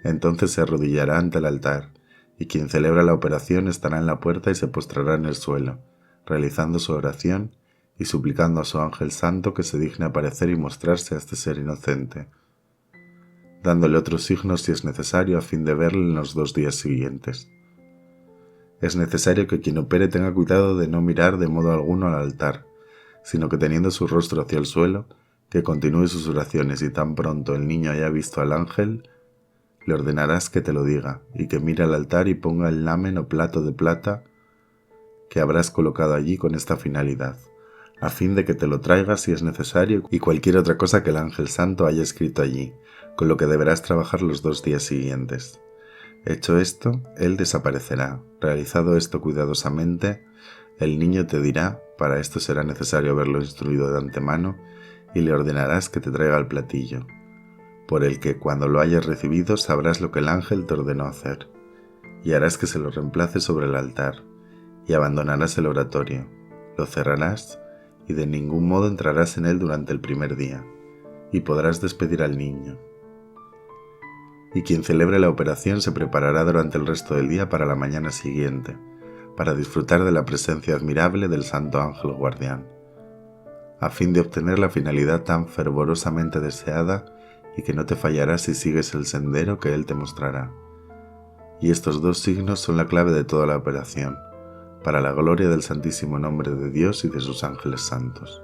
Entonces se arrodillará ante el altar, y quien celebra la operación estará en la puerta y se postrará en el suelo, realizando su oración y suplicando a su ángel santo que se digne aparecer y mostrarse a este ser inocente, dándole otros signos si es necesario a fin de verle en los 2 días siguientes. Es necesario que quien opere tenga cuidado de no mirar de modo alguno al altar, sino que teniendo su rostro hacia el suelo, que continúe sus oraciones y tan pronto el niño haya visto al ángel, le ordenarás que te lo diga, y que mire al altar y ponga el lamen o plato de plata que habrás colocado allí con esta finalidad, a fin de que te lo traigas si es necesario y cualquier otra cosa que el ángel santo haya escrito allí, con lo que deberás trabajar los 2 días siguientes. Hecho esto, él desaparecerá. Realizado esto cuidadosamente, el niño te dirá, para esto será necesario haberlo instruido de antemano, y le ordenarás que te traiga el platillo, por el que cuando lo hayas recibido sabrás lo que el ángel te ordenó hacer, y harás que se lo reemplace sobre el altar, y abandonarás el oratorio, lo cerrarás, y de ningún modo entrarás en él durante el primer día, y podrás despedir al niño. Y quien celebre la operación se preparará durante el resto del día para la mañana siguiente, para disfrutar de la presencia admirable del santo ángel guardián, a fin de obtener la finalidad tan fervorosamente deseada y que no te fallará si sigues el sendero que él te mostrará. Y estos 2 signos son la clave de toda la operación, para la gloria del santísimo nombre de Dios y de sus ángeles santos.